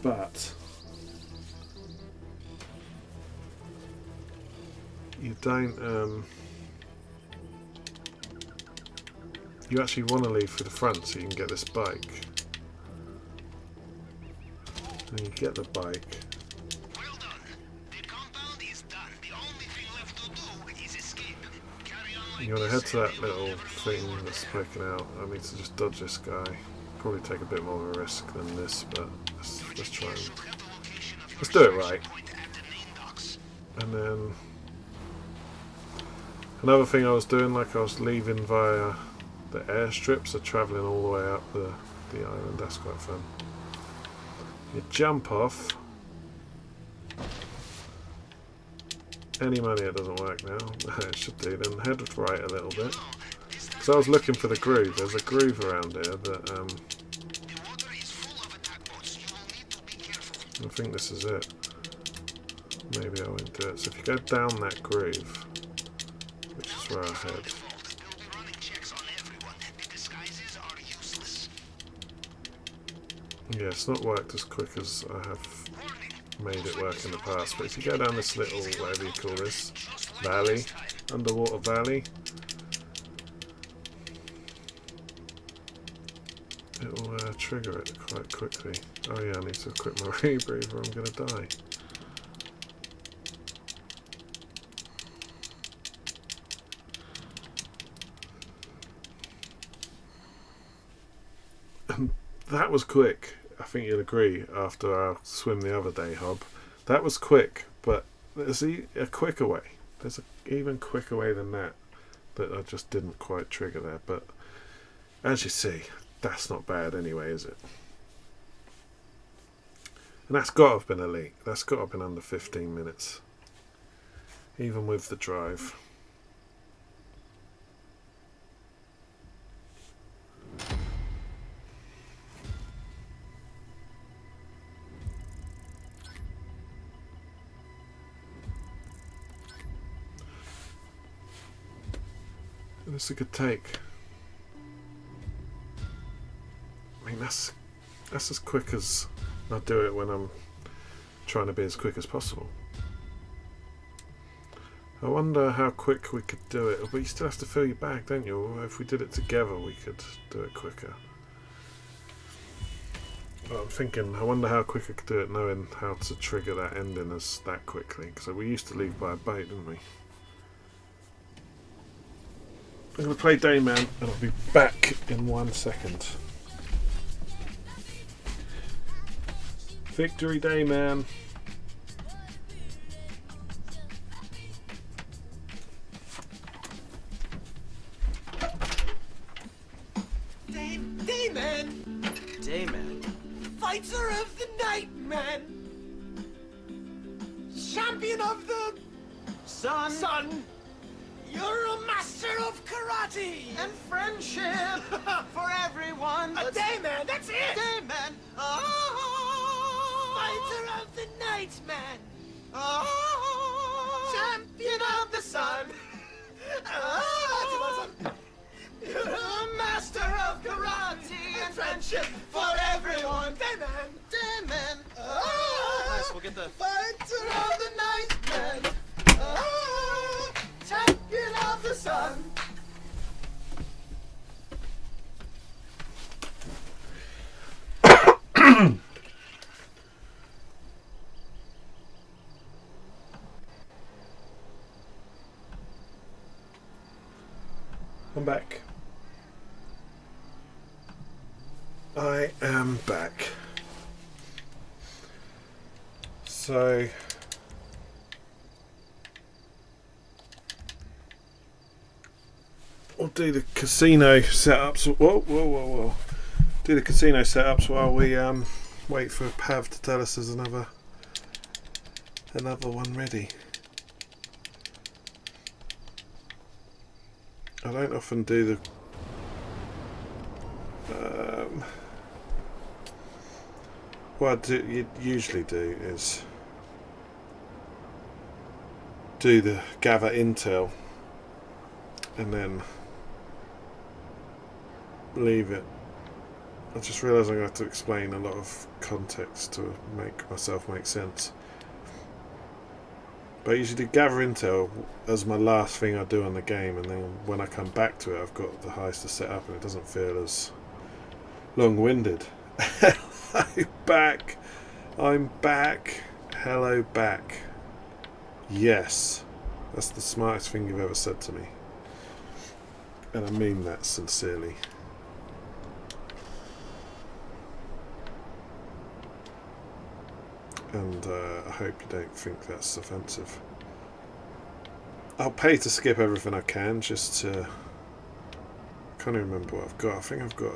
but you don't. You actually want to leave for the front so you can get this bike. And you get the bike. Well done. The compound is done. The only thing left to do is escape. Carry on like You want to this head to that and little you'll thing that's poking out. I need to just dodge this guy. Probably take a bit more of a risk than this, but let's try and let's do it right. And then another thing I was doing, like I was leaving via the airstrip, so travelling all the way up the island. That's quite fun. You jump off. Any money, it doesn't work now. It should do. Then head right a little bit. So I was looking for the groove. There's a groove around here that I think this is it. Maybe I won't do it. So if you go down that groove, which is where I head. Yeah, it's not worked as quick as I have made it work in the past, but if you go down this little, whatever you call this, valley, underwater valley, it will trigger it quite quickly. Oh yeah, I need to equip my rebreather or I'm going to die. That was quick. I think you'll agree after our swim the other day, Hob. That was quick, but there's a quicker way. There's an even quicker way than that I just didn't quite trigger there. But as you see, that's not bad anyway, is it? And that's got to have been elite. That's got to have been under 15 minutes. Even with the drive. That's a good take. I mean, that's as quick as I do it when I'm trying to be as quick as possible. I wonder how quick we could do it. But you still have to fill your bag, don't you? Or if we did it together, we could do it quicker. But I'm thinking, I wonder how quick I could do it knowing how to trigger that ending as that quickly. Because we used to leave by a boat, didn't we? I'm going to play Dayman and I'll be back in 1 second. Victory Dayman. Dayman! Dayman? Fighter of the night, man! Champion of the sun! You're a master of karate! And friendship for everyone! A Dayman, that's it! Dayman! Fighter of the night, man! Champion of the sun! You're a master of karate and friendship for everyone! Dayman! Dayman! Nice, we'll get the... Fighter of the night, man! Champion of the sun! I'm back. I am back. So we'll do the casino setups. Whoa. Do the casino setups while we wait for Pav to tell us there's another one ready. I don't often do the what I usually do is do the gather intel and then leave it. I just realised I'm going to have to explain a lot of context to make myself make sense. But I usually do gather intel as my last thing I do on the game, and then when I come back to it I've got the heist to set up and it doesn't feel as long-winded. I'm back. Hello back. Yes. That's the smartest thing you've ever said to me. And I mean that sincerely. And I hope you don't think that's offensive. I'll pay to skip everything I can just to... I can't even remember what I've got. I think I've got...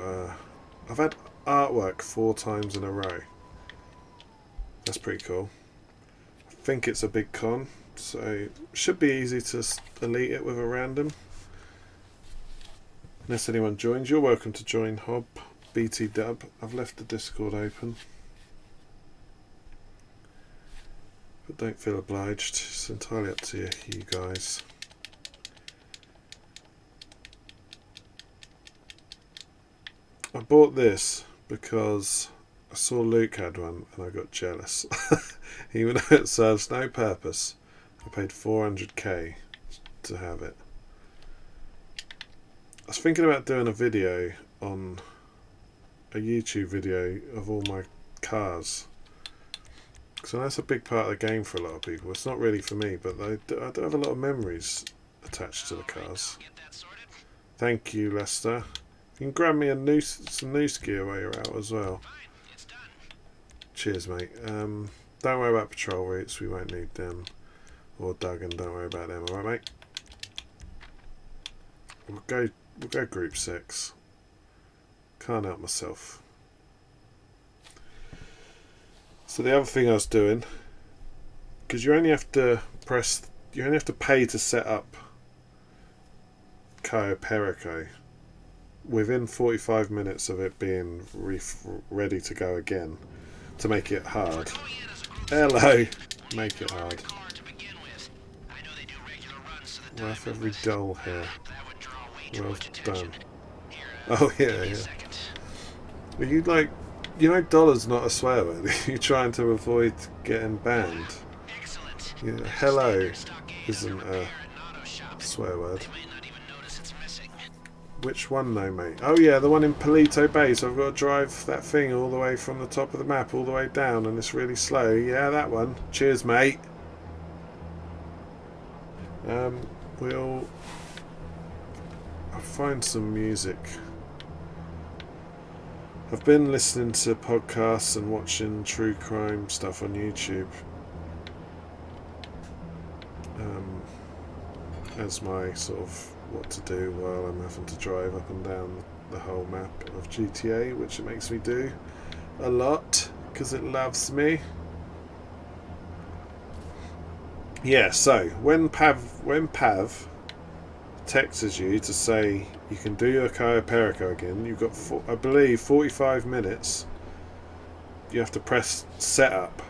I've had artwork 4 times in a row. That's pretty cool. I think it's a big con, so it should be easy to elite it with a random. Unless anyone joins. You're welcome to join, Hob. BT Dub. I've left the Discord open. But don't feel obliged. It's entirely up to you guys. I bought this because I saw Luke had one and I got jealous. Even though it serves no purpose, I paid 400k to have it. I was thinking about doing a video on a YouTube video of all my cars. So that's a big part of the game for a lot of people. It's not really for me, but I do have a lot of memories attached to the cars. Thank you, Lester. You can grab me some noose gear while you're out as well. Cheers, mate. Don't worry about patrol routes. We won't need them. Or Duggan, don't worry about them. Alright, mate? We'll go group 6. Can't help myself. So the other thing I was doing, because you only have to pay to set up Cayo Perico within 45 minutes of it being ready to go again to make it hard. Hello! Make it hard. Worth every doll here. Well done. Oh yeah, yeah. Are you like, you know, dollar's not a swear word. You're trying to avoid getting banned. Yeah, hello isn't a swear word. Which one though, mate? Oh yeah, the one in Palito Bay. So I've got to drive that thing all the way from the top of the map all the way down, and it's really slow. Yeah, that one. Cheers, mate. I'll find some music. I've been listening to podcasts and watching true crime stuff on YouTube as my sort of what to do while I'm having to drive up and down the whole map of GTA, which it makes me do a lot because it loves me. Yeah, so when Pav texts you to say you can do your Cayo Perico again, you've got, I believe, 45 minutes. You have to press setup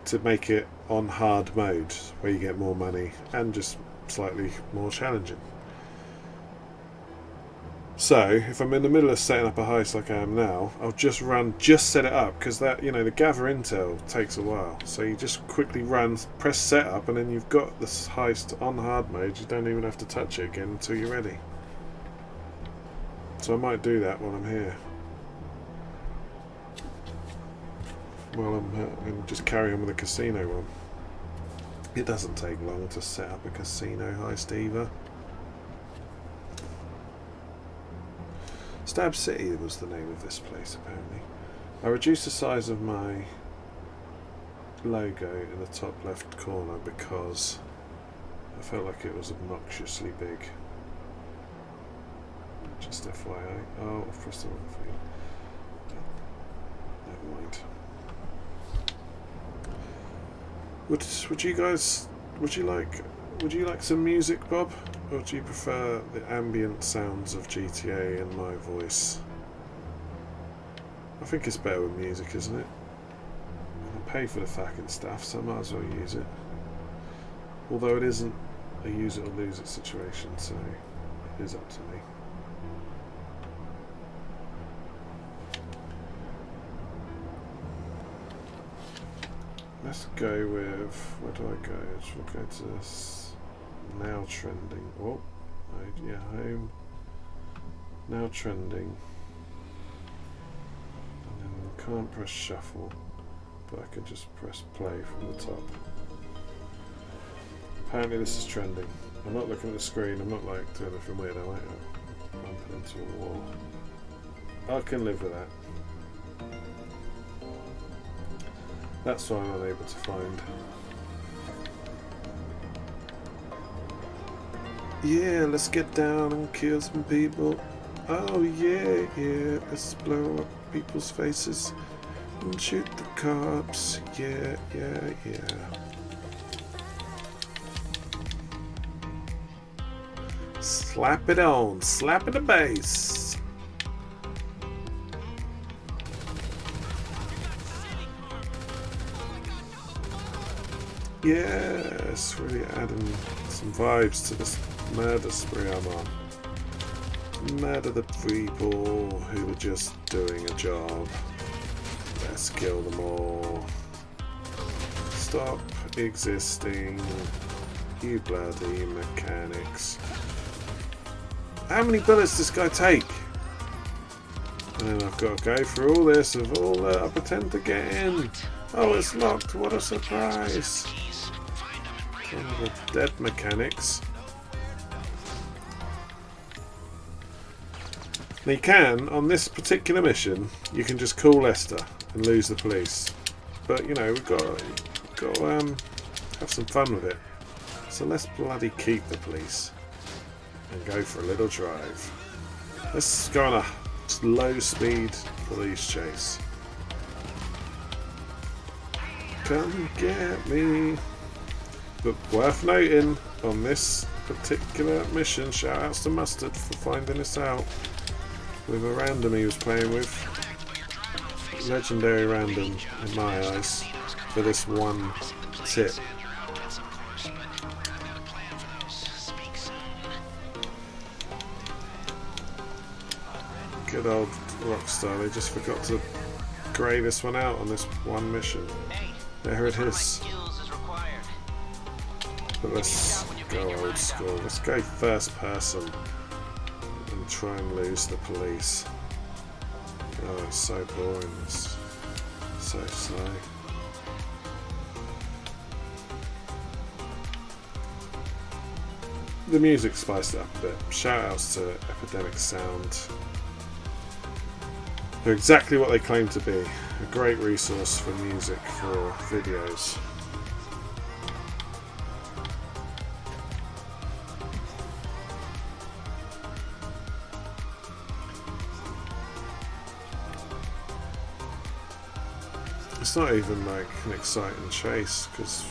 to make it on hard mode, where you get more money and just slightly more challenging. So if I'm in the middle of setting up a heist like I am now, I'll just set it up, because that, you know, the gather intel takes a while. So you just quickly run, press setup, and then you've got this heist on hard mode. You don't even have to touch it again until you're ready. So I might do that while I'm here. And just carry on with the casino one. It doesn't take long to set up a casino heist either. Stab City was the name of this place, apparently. I reduced the size of my logo in the top left corner because I felt like it was obnoxiously big. Just FYI. Oh, I've pressed the wrong thing. Never mind. Would you like some music, Bob? Or do you prefer the ambient sounds of GTA and my voice? I think it's better with music, isn't it? I pay for the fucking stuff, so I might as well use it. Although it isn't a use it or lose it situation, so it is up to me. Let's go with, where do I go? We'll go to this now trending. Oh, yeah, home. Now trending. And then I can't press shuffle, but I can just press play from the top. Apparently this is trending. I'm not looking at the screen, I'm not like doing anything weird, am I? Bumping into a wall. I can live with that. That's why I'm unable to find. Yeah, let's get down and kill some people. Oh yeah, yeah, let's blow up people's faces and shoot the cops. Yeah, yeah, yeah. Slap it on, slap in the bass. Yes, really adding some vibes to this murder spree I'm on. Murder the people who were just doing a job. Let's kill them all. Stop existing, you bloody mechanics. How many bullets does this guy take? And then I've got to go through all this of all that I pretend to get in. Oh, it's locked, what a surprise. Some of the dead mechanics. Now you can, on this particular mission, you can just call Lester and lose the police. But, you know, we've got to have some fun with it. So let's bloody keep the police and go for a little drive. Let's go on a low speed police chase. Come get me. But worth noting, on this particular mission, shout outs to Mustard for finding this out with a random he was playing with. Legendary random in my eyes for this one tip. Good old Rockstar, they just forgot to grey this one out on this one mission. There it is. But let's go old school. Let's go first person and try and lose the police. Oh, it's so boring. It's so slow. The music spiced it up a bit. Shout outs to Epidemic Sound. They're exactly what they claim to be. A great resource for music for videos. It's not even like an exciting chase, because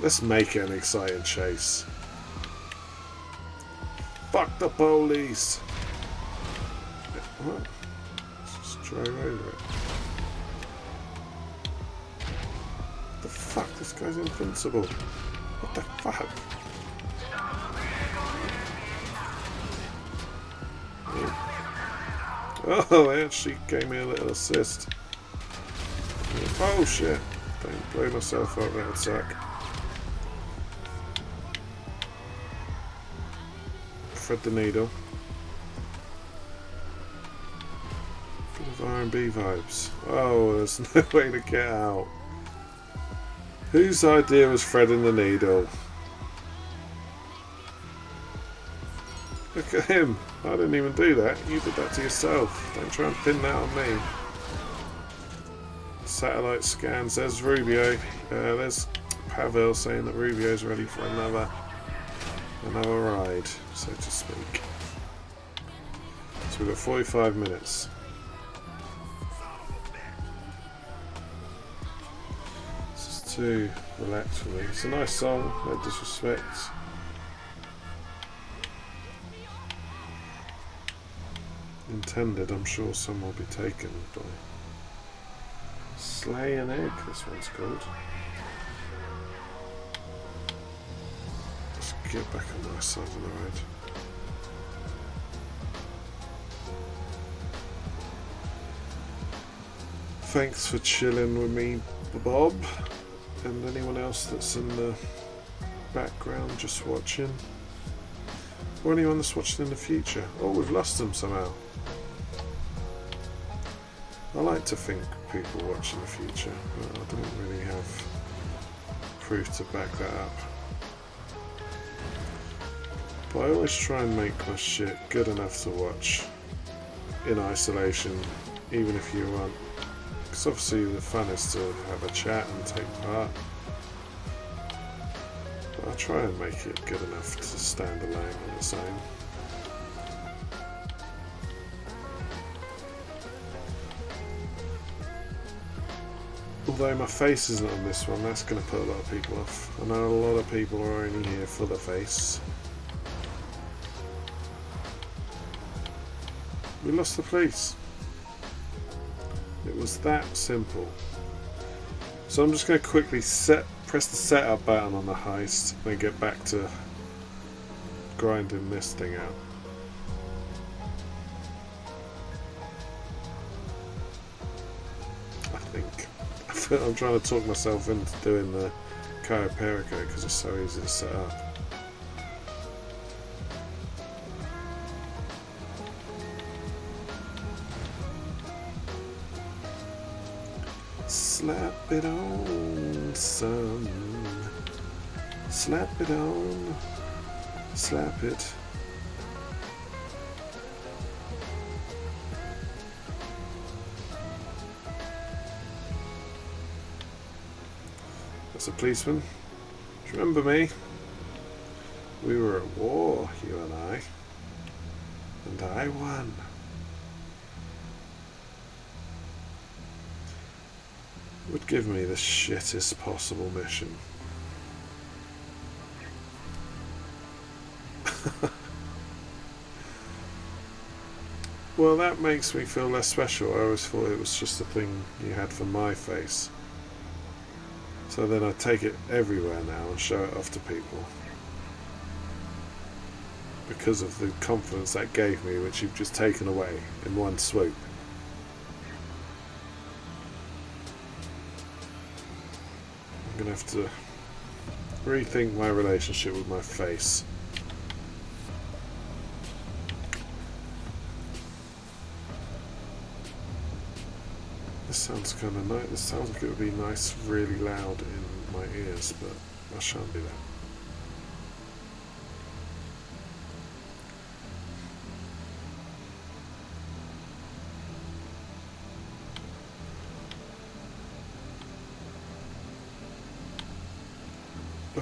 let's make it an exciting chase. Fuck the police! What? Just drive over it. The fuck? This guy's invincible. What the fuck? Oh, they actually gave me a little assist. Oh shit. Don't blow myself up, that would suck. Thread the needle. Bit of R&B vibes. Oh, there's no way to get out. Whose idea was threading the needle? Look at him. I didn't even do that. You did that to yourself. Don't try and pin that on me. Satellite scans. There's Rubio. There's Pavel saying that Rubio's ready for another ride, so to speak. So we've got 45 minutes. This is too relaxed for me. It's a nice song, no disrespect. Intended, I'm sure some will be taken by Slay an Egg, this one's called. Let's get back on my side of the road. Thanks for chilling with me, Bob, and anyone else that's in the background just watching. Or anyone that's watching in the future. Oh, we've lost them somehow. I like to think people watch in the future, but I don't really have proof to back that up. But I always try and make my shit good enough to watch in isolation, even if you aren't. Because obviously the fun is to have a chat and take part. But I try and make it good enough to stand alone on its own. Although my face isn't on this one, that's going to put a lot of people off. I know a lot of people are only here for the face. We lost the police. It was that simple. So I'm just going to quickly press the setup button on the heist, then get back to grinding this thing out. I'm trying to talk myself into doing the Cayo Perico because it's so easy to set up. Slap it on, son. Slap it on. Slap it. That's a policeman. Do you remember me? We were at war, you and I. And I won. Would give me the shittest possible mission. Well, that makes me feel less special. I always thought it was just a thing you had for my face. So then I take it everywhere now and show it off to people. because of the confidence that gave me, which you've just taken away in one swoop. I'm going to have to rethink my relationship with my face. This sounds kind of nice. This sounds like it would be nice, really loud in my ears, but I shan't do that.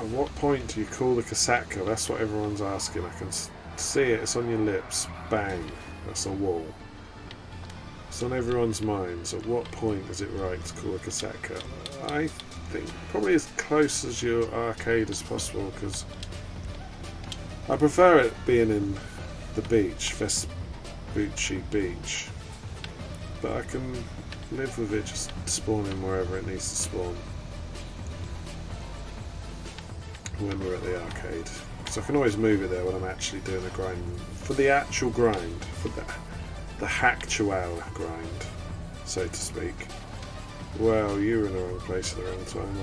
At what point do you call the Kasaka? That's what everyone's asking. I can see it. It's on your lips. Bang. That's a wall. It's on everyone's minds. At what point is it right to call a Kasaka? I think probably as close as your arcade as possible, because I prefer it being in the beach, Vespucci Beach. But I can live with it just spawning wherever it needs to spawn when we're at the arcade. So I can always move it there when I'm actually doing a grind. For the actual grind, for the actual grind, so to speak. Well, you were in the wrong place at the wrong time,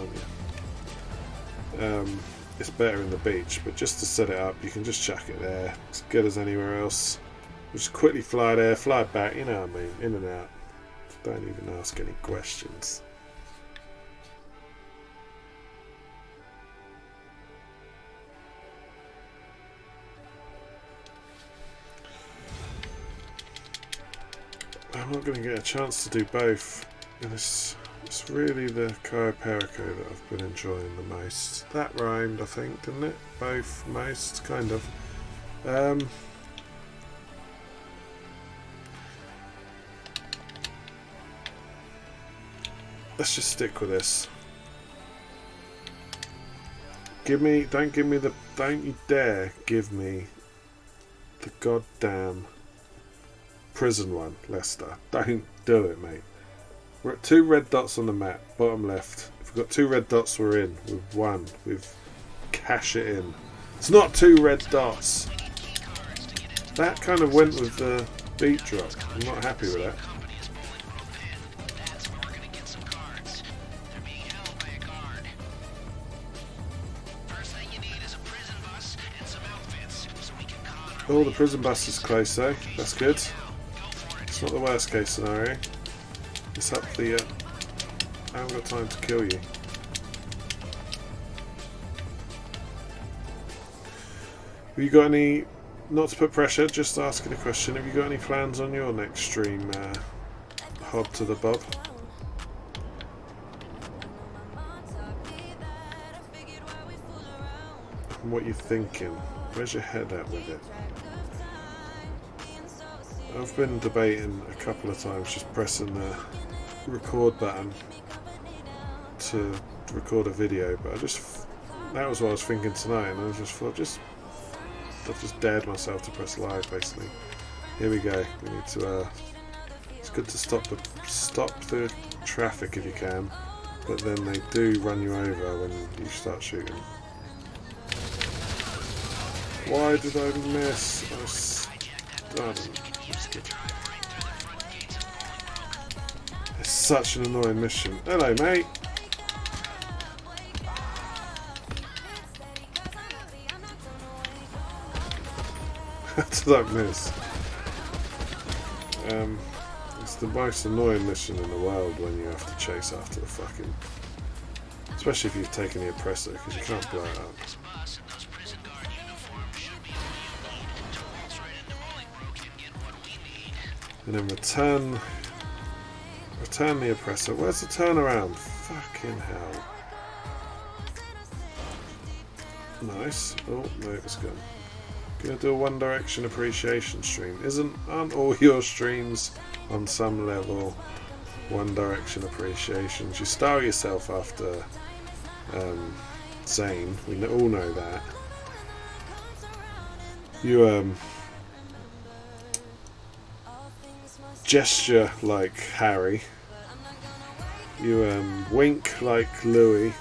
aren't you? It's better in the beach, but just to set it up, you can just chuck it there. It's good as anywhere else. Just quickly fly there, fly back, you know what I mean, in and out. Don't even ask any questions. I'm not going to get a chance to do both. And it's really the Cayo Perico that I've been enjoying the most. That rhymed, I think, didn't it? Both, most, kind of. Let's just stick with this. Don't you dare give me the goddamn prison one, Lester. Don't do it, mate. We're at 2 red dots on the map, bottom left. If we've got 2 red dots, we're in. With 1, we've cash it in. It's not 2 red dots. That kind of went with the beat drop. I'm not happy with that. Oh, the prison bus is close though. That's good. It's not the worst case scenario. It's up the... I haven't got time to kill you. Have you got any... Not to put pressure, just asking a question. Have you got any plans on your next stream, Hob to the Bob? And what you thinking? Where's your head at with it? I've been debating a couple of times just pressing the record button to record a video, but that was what I was thinking tonight, and I just thought I've just dared myself to press live basically. Here we go. We need to it's good to stop the traffic if you can, but then they do run you over when you start shooting. Why did I miss? It's such an annoying mission. Hello, mate. How did I miss? It's the most annoying mission in the world when you have to chase after the fucking... Especially if you've taken the oppressor, because you can't blow it up. And then return the oppressor. Where's the turnaround? Fucking hell. Nice. Oh, no, it's gone. Gonna do a One Direction appreciation stream. Aren't all your streams on some level One Direction appreciations? You style yourself after Zayn. We all know that. You gesture like Harry. You wink like Louis.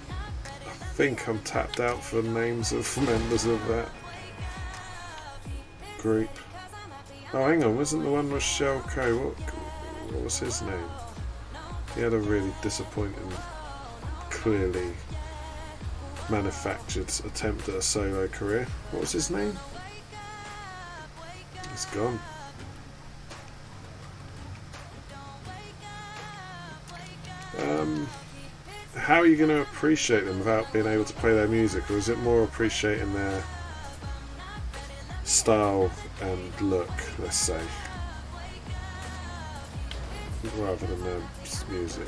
I think I'm tapped out for names of members of that. group. Oh, hang on, wasn't the one with Shelco? What was his name? He had a really disappointing, clearly manufactured attempt at a solo career. What was his name? He's gone. How are you going to appreciate them without being able to play their music, or is it more appreciating their style and look, let's say, rather than their music?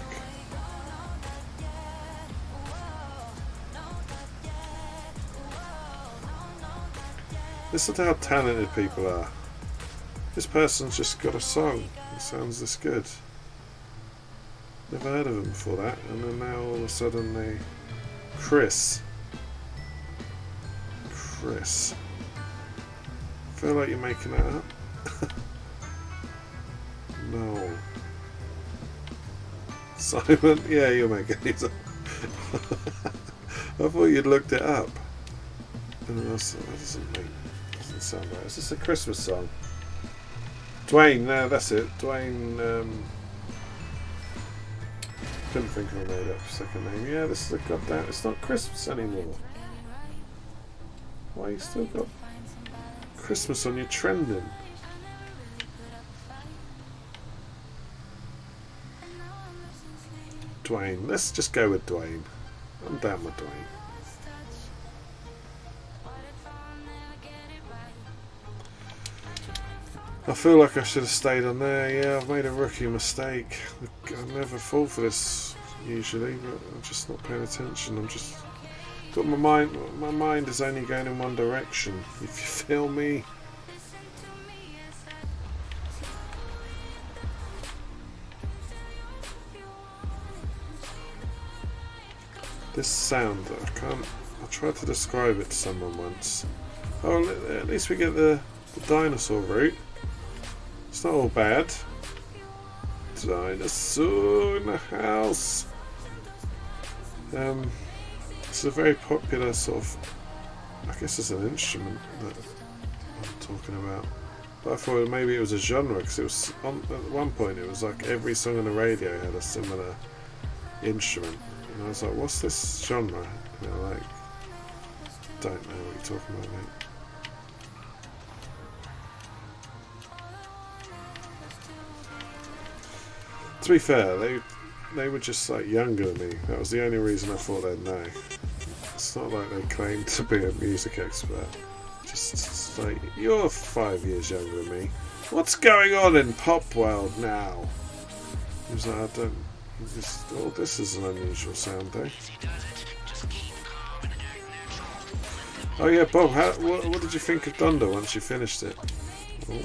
Listen to how talented people are. This person's just got a song that sounds this good. Never heard of him before that, and then now all of a sudden they... Chris. I feel like you're making that up. No. Simon? Yeah, you're making these up. I thought you'd looked it up. And then that doesn't sound right. Is this a Christmas song? Dwayne, no, that's it. Dwayne, couldn't think of a made up second name. Yeah, this is a goddamn... It's not Christmas anymore. Why you still got Christmas on your trending? Dwayne. Let's just go with Dwayne. I'm down with Dwayne. I feel like I should have stayed on there. Yeah, I've made a rookie mistake. I never fall for this usually, but I'm just not paying attention. I'm just got my mind is only going in one direction, if you feel me. This sound, I tried to describe it to someone once. Oh, at least we get the dinosaur route. It's not all bad. Dinosaur in the house. It's a very popular sort of, I guess it's an instrument that I'm talking about. But I thought maybe it was a genre, because it was at one point it was like every song on the radio had a similar instrument. And I was like, what's this genre? And they're like, don't know what you're talking about, mate. To be fair, they were just like younger than me. That was the only reason I thought they'd know. It's not like they claimed to be a music expert. Just like, you're 5 years younger than me. What's going on in pop world now? He was like, this is an unusual sound, though. Oh yeah, Bob, what did you think of Thunder once you finished it? Oh.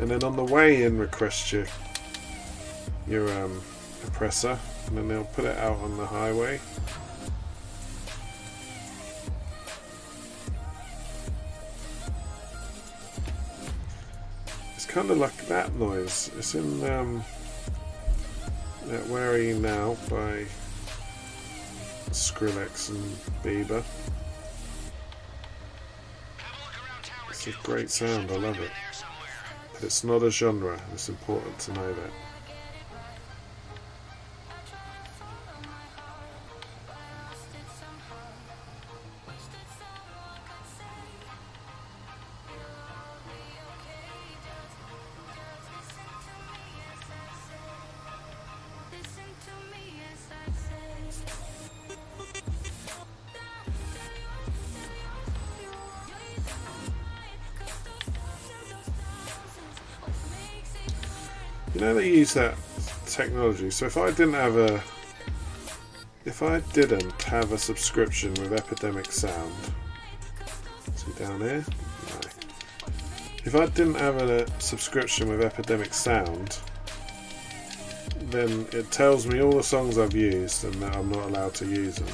And then on the way in, request your oppressor, and then they'll put it out on the highway. It's kind of like that noise. It's in that Where Are You Now by Skrillex and Bieber. It's a great sound, I love it. But it's not a genre, it's important to know that. You know, they use that technology. So if I didn't have a subscription with Epidemic Sound, is he down here? No. If I didn't have a subscription with Epidemic Sound, then it tells me all the songs I've used and that I'm not allowed to use them.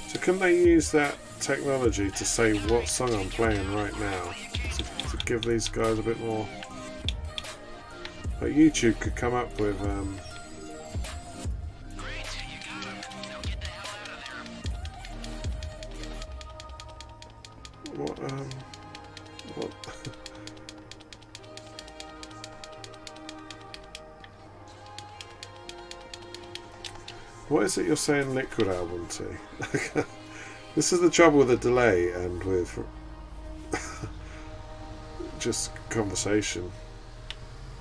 So can they use that technology to say what song I'm playing right now, to give these guys a bit more? Like YouTube could come up with What is it you're saying liquid album to? This is the trouble with the delay and with just conversation.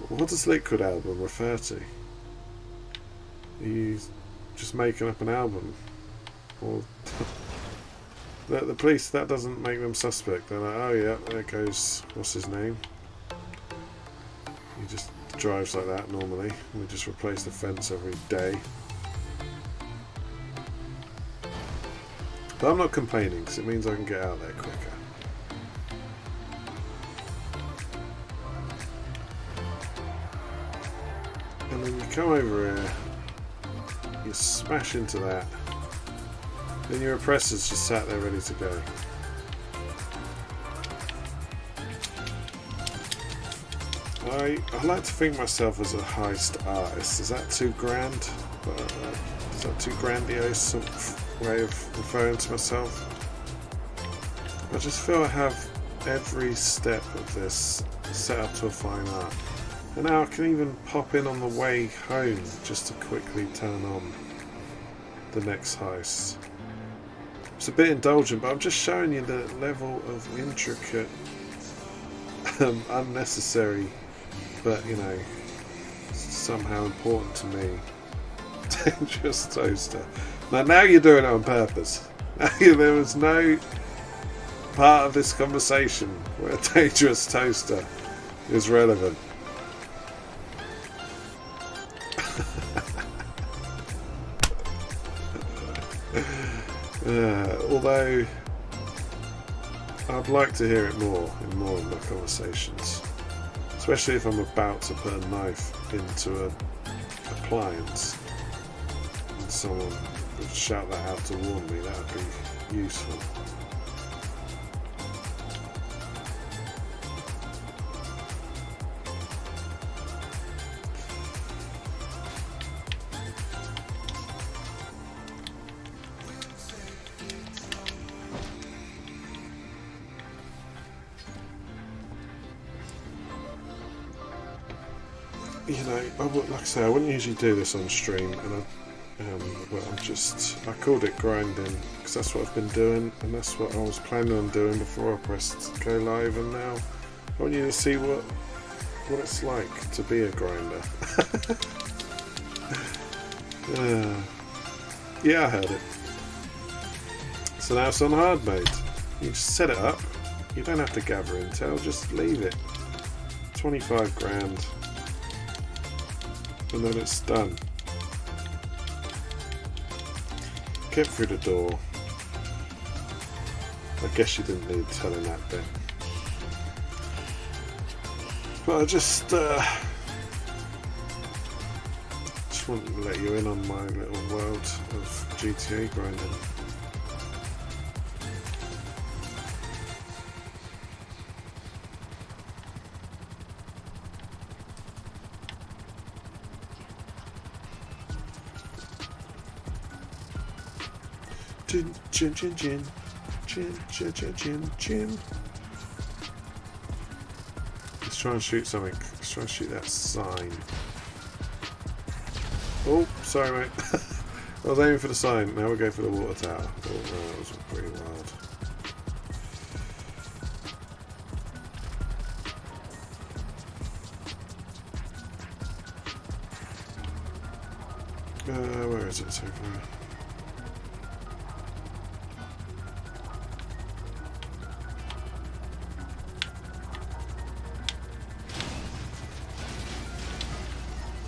What does liquid album refer to? Are you just making up an album? Or the police, that doesn't make them suspect. They're like, oh yeah, there goes, what's his name? He just drives like that normally. We just replace the fence every day. But I'm not complaining because it means I can get out there quicker. And then you come over here, you smash into that, then your oppressor's just sat there ready to go. I like to think myself as a heist artist. Is that too grand? Is that too grandiose way of referring to myself? I just feel I have every step of this set up to a fine art. And now I can even pop in on the way home just to quickly turn on the next heist. It's a bit indulgent, but I'm just showing you the level of intricate, unnecessary, but you know, somehow important to me, dangerous toaster. Now you're doing it on purpose. There was no part of this conversation where a dangerous toaster is relevant. Although I'd like to hear it more in more of my conversations, especially if I'm about to put a knife into an appliance and someone would shout that out to warn me. That would be useful. You know, like I say, I wouldn't usually do this on stream, and I called it grinding because that's what I've been doing, and that's what I was planning on doing before I pressed go live. And now I want you to see what it's like to be a grinder. Yeah, I heard it. So now it's on hard mode. You just set it up. You don't have to gather intel. Just leave it. 25 grand. And then it's done. Get through the door. I guess you didn't need telling that bit. But I just want to let you in on my little world of GTA grinding. Chin, chin, chin, chin, chin, chin, chin, chin. Let's try and shoot something. Let's try and shoot that sign. Oh, sorry, mate. I was aiming for the sign. Now we'll go for the water tower. Oh, no, that was pretty wild. Where is it so far?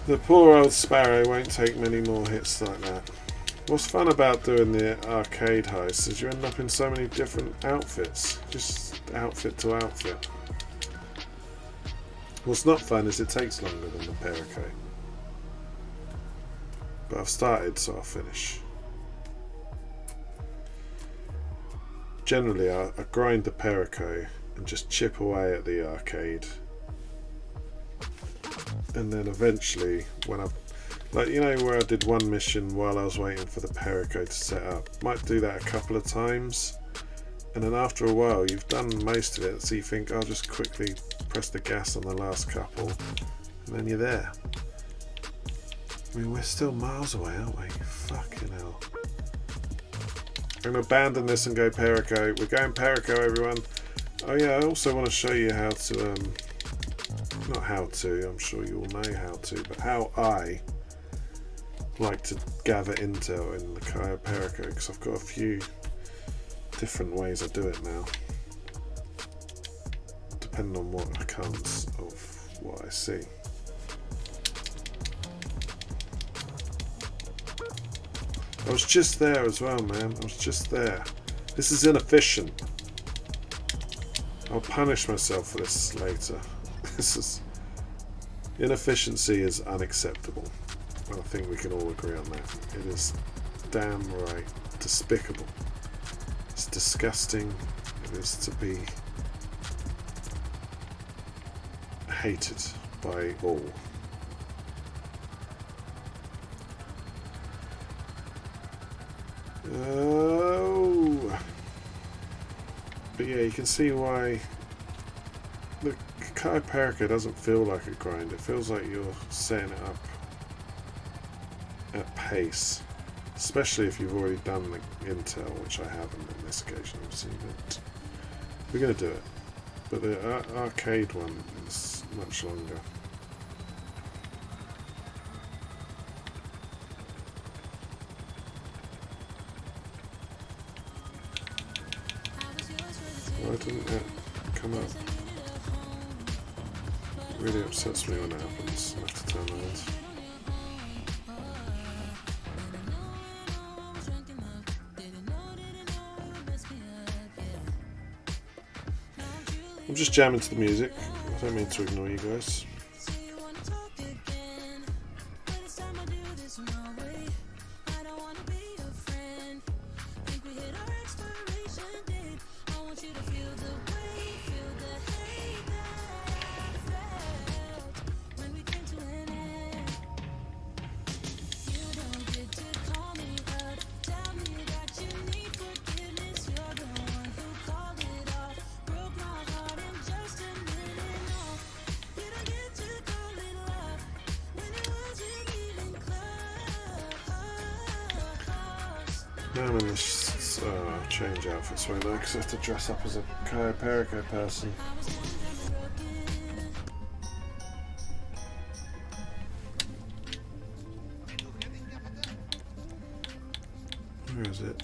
The poor old sparrow won't take many more hits like that. What's fun about doing the arcade heist is you end up in so many different outfits. Just outfit to outfit. What's not fun is it takes longer than the Perico. But I've started, so I'll finish. Generally, I grind the Perico and just chip away at the arcade. And then eventually, when like, you know, where I did one mission while I was waiting for the Perico to set up, might do that a couple of times, and then after a while you've done most of it, so you think I'll just quickly press the gas on the last couple, and then you're there. I mean, we're still miles away, aren't we? Fucking hell. I'm going to abandon this and go Perico. We're going Perico, everyone. Oh yeah, I also want to show you how to, not how to, I'm sure you all know how to, but how I like to gather intel in the Cayo Perico, because I've got a few different ways I do it now, depending on what comes of what I see. I was just there as well, man. I was just there. This is inefficient. I'll punish myself for this later. Inefficiency is unacceptable. I think we can all agree on that. It is damn right despicable. It's disgusting. It is to be hated by all. Oh, but yeah, you can see why the Cayo Perico doesn't feel like a grind. It feels like you're setting it up at pace, especially if you've already done the intel, which I haven't on this occasion, obviously. But we're going to do it. But the arcade one is much longer. Why didn't that come up? It really upsets me when it happens. I have to turn around. I'm just jamming to the music. I don't mean to ignore you guys. Now I'm in this change outfits right now because I have to dress up as a Cayo Perico person. Where is it?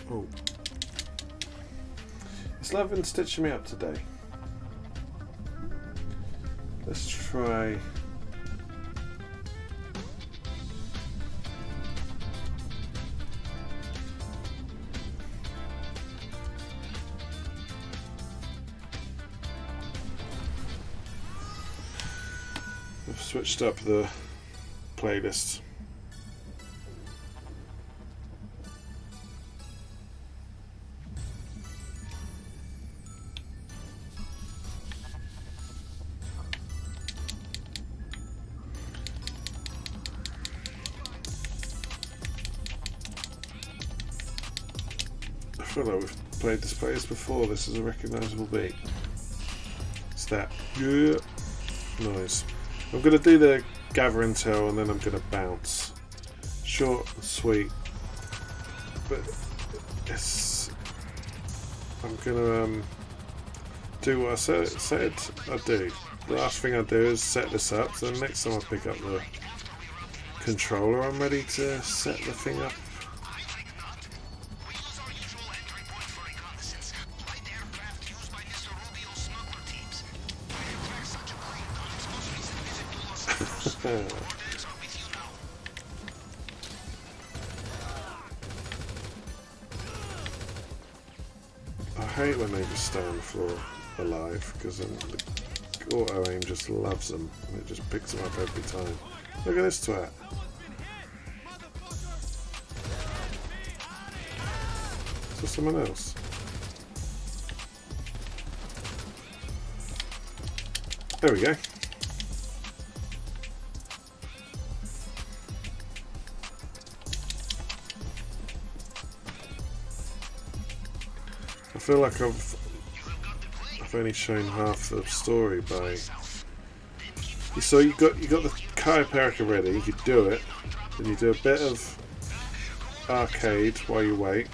Oh. It's loving stitching me up today. Let's try. I've switched up the playlist. I feel like we've played this playlist before. This is a recognisable beat. It's that yeah noise. I'm going to do the gather intel and then I'm going to bounce. Short and sweet. But it's, I'm going to do what I said I'd do. The last thing I do is set this up, so the next time I pick up the controller I'm ready to set the thing up. I hate when they just stay on the floor alive, because then the auto aim just loves them and it just picks them up every time. Look at this twat. Is there someone else? There we go. I feel like I've only shown half the story by... You So you got the chiroperica ready. You do it, then you do a bit of arcade while you wait.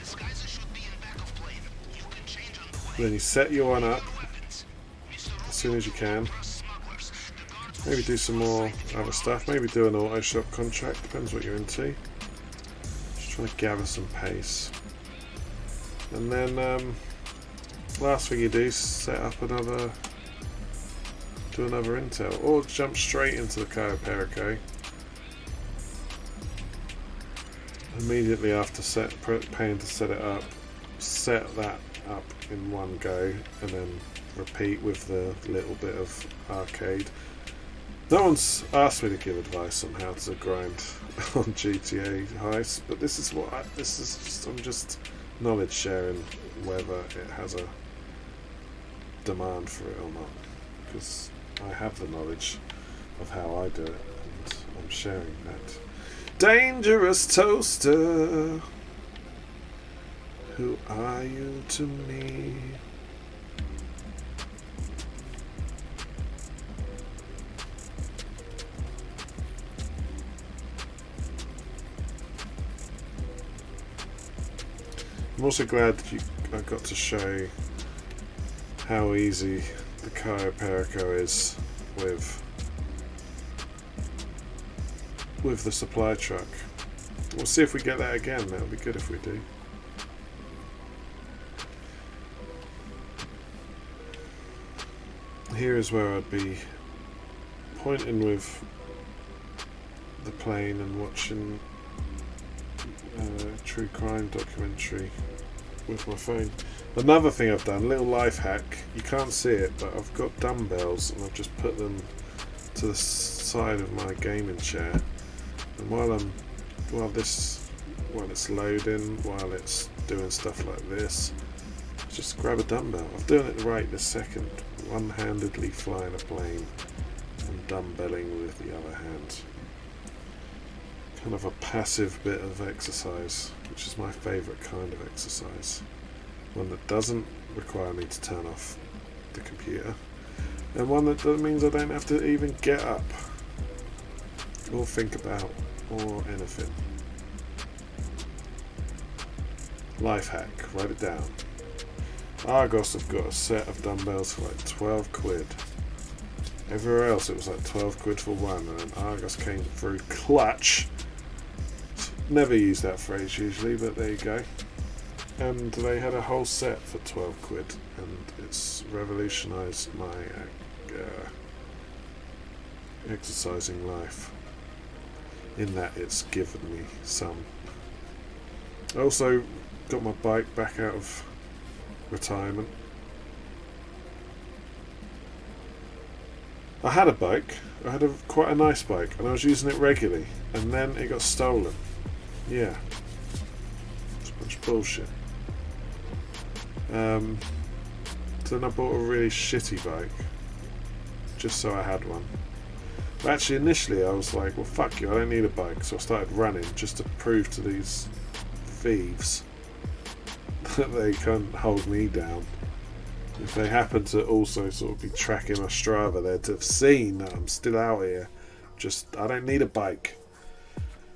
Then you set your one up as soon as you can. Maybe do some more other stuff. Maybe do an auto shop contract. Depends what you're into. Just trying to gather some pace. And then last thing you do is set up another. Do another intel, or jump straight into the chiroperica. Immediately after paying to set it up, set that up in one go, and then repeat with the little bit of arcade. No one's asked me to give advice on how to grind on GTA heists, but this is just I'm just knowledge sharing whether it has a demand for it or not, because I have the knowledge of how I do it, and I'm sharing that. Dangerous toaster, who are you to me? I'm also glad that I got to show how easy the chiroperica is with the supply truck. We'll see if we get that again. That'll be good if we do. Here is where I'd be pointing with the plane and watching a true crime documentary with my phone. Another thing I've done, little life hack, you can't see it, but I've got dumbbells and I've just put them to the side of my gaming chair, and while it's loading, while it's doing stuff like this, just grab a dumbbell. I'm doing it right this second, one-handedly flying a plane and dumbbelling with the other hand. Kind of a passive bit of exercise, which is my favourite kind of exercise. One that doesn't require me to turn off the computer, and one that means I don't have to even get up or think about or anything. Life hack, write it down. Argos have got a set of dumbbells for like 12 quid. Everywhere else it was like 12 quid for one, and then Argos came through clutch. Never use that phrase usually, but there you go. And they had a whole set for 12 quid, and it's revolutionised my exercising life, in that it's given me some. I also got my bike back out of retirement. I had a bike, I had quite a nice bike, and I was using it regularly, and then it got stolen. Yeah, it's a bunch of bullshit. So then I bought a really shitty bike, just so I had one. But actually initially I was like, well fuck you, I don't need a bike, so I started running just to prove to these thieves that they can't hold me down. If they happen to also sort of be tracking my Strava, they'd have seen that I'm still out here. I don't need a bike.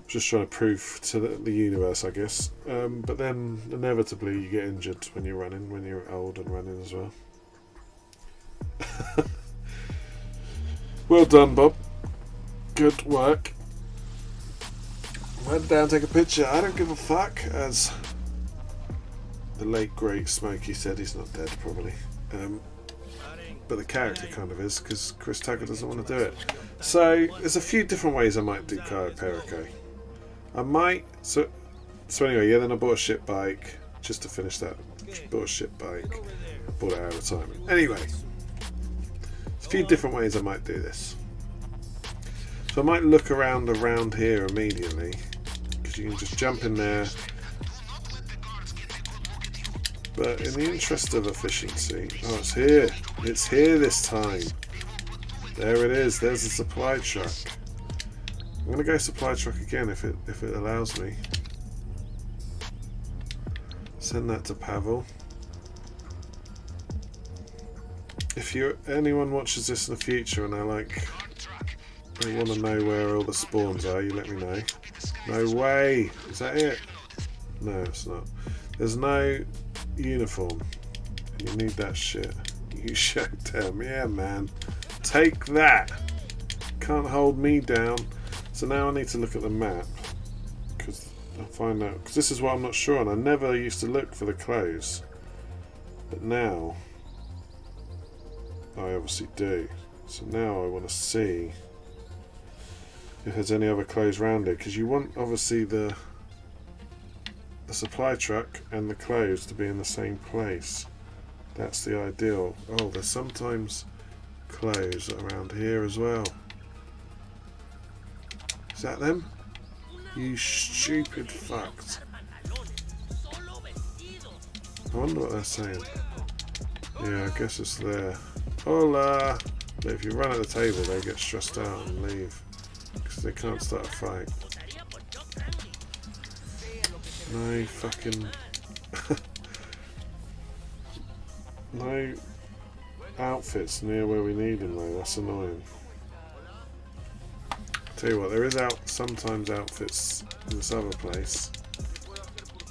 Just trying to prove to the universe, I guess. But then inevitably you get injured when you're running, when you're old and running as well. Well done, Bob. Good work. Run down, take a picture. I don't give a fuck, as the late great Smokey said. He's not dead, probably. But the character kind of is, because Chris Tucker doesn't want to do it. So there's a few different ways I might do chiroperica. I might, so anyway, yeah, then I bought a shit bike, just to finish that, bought a shit bike, I bought it out of retirement. Anyway, there's a few different ways I might do this. So I might look around here immediately, because you can just jump in there, but in the interest of efficiency, oh, it's here this time. There it is, there's the supply truck. I'm going to go supply truck again if it allows me. Send that to Pavel. If anyone watches this in the future and they're like, I want to know where all the spawns are. You let me know. No way. Is that it? No, it's not. There's no uniform. You need that shit. You showed them. Yeah, man. Take that. Can't hold me down. So now I need to look at the map. Because I'll find out. Because this is what I'm not sure on. I never used to look for the clothes. But now I obviously do. So now I want to see if there's any other clothes around it. Because you want obviously the supply truck and the clothes to be in the same place. That's the ideal. Oh, there's sometimes clothes around here as well. Is that them? You stupid fucks. I wonder what they're saying. Yeah, I guess it's there. Hola! But if you run at the table, they get stressed out and leave. Because they can't start a fight. No fucking... no outfits near where we need them though, that's annoying. Tell you what, there is sometimes outfits in this other place.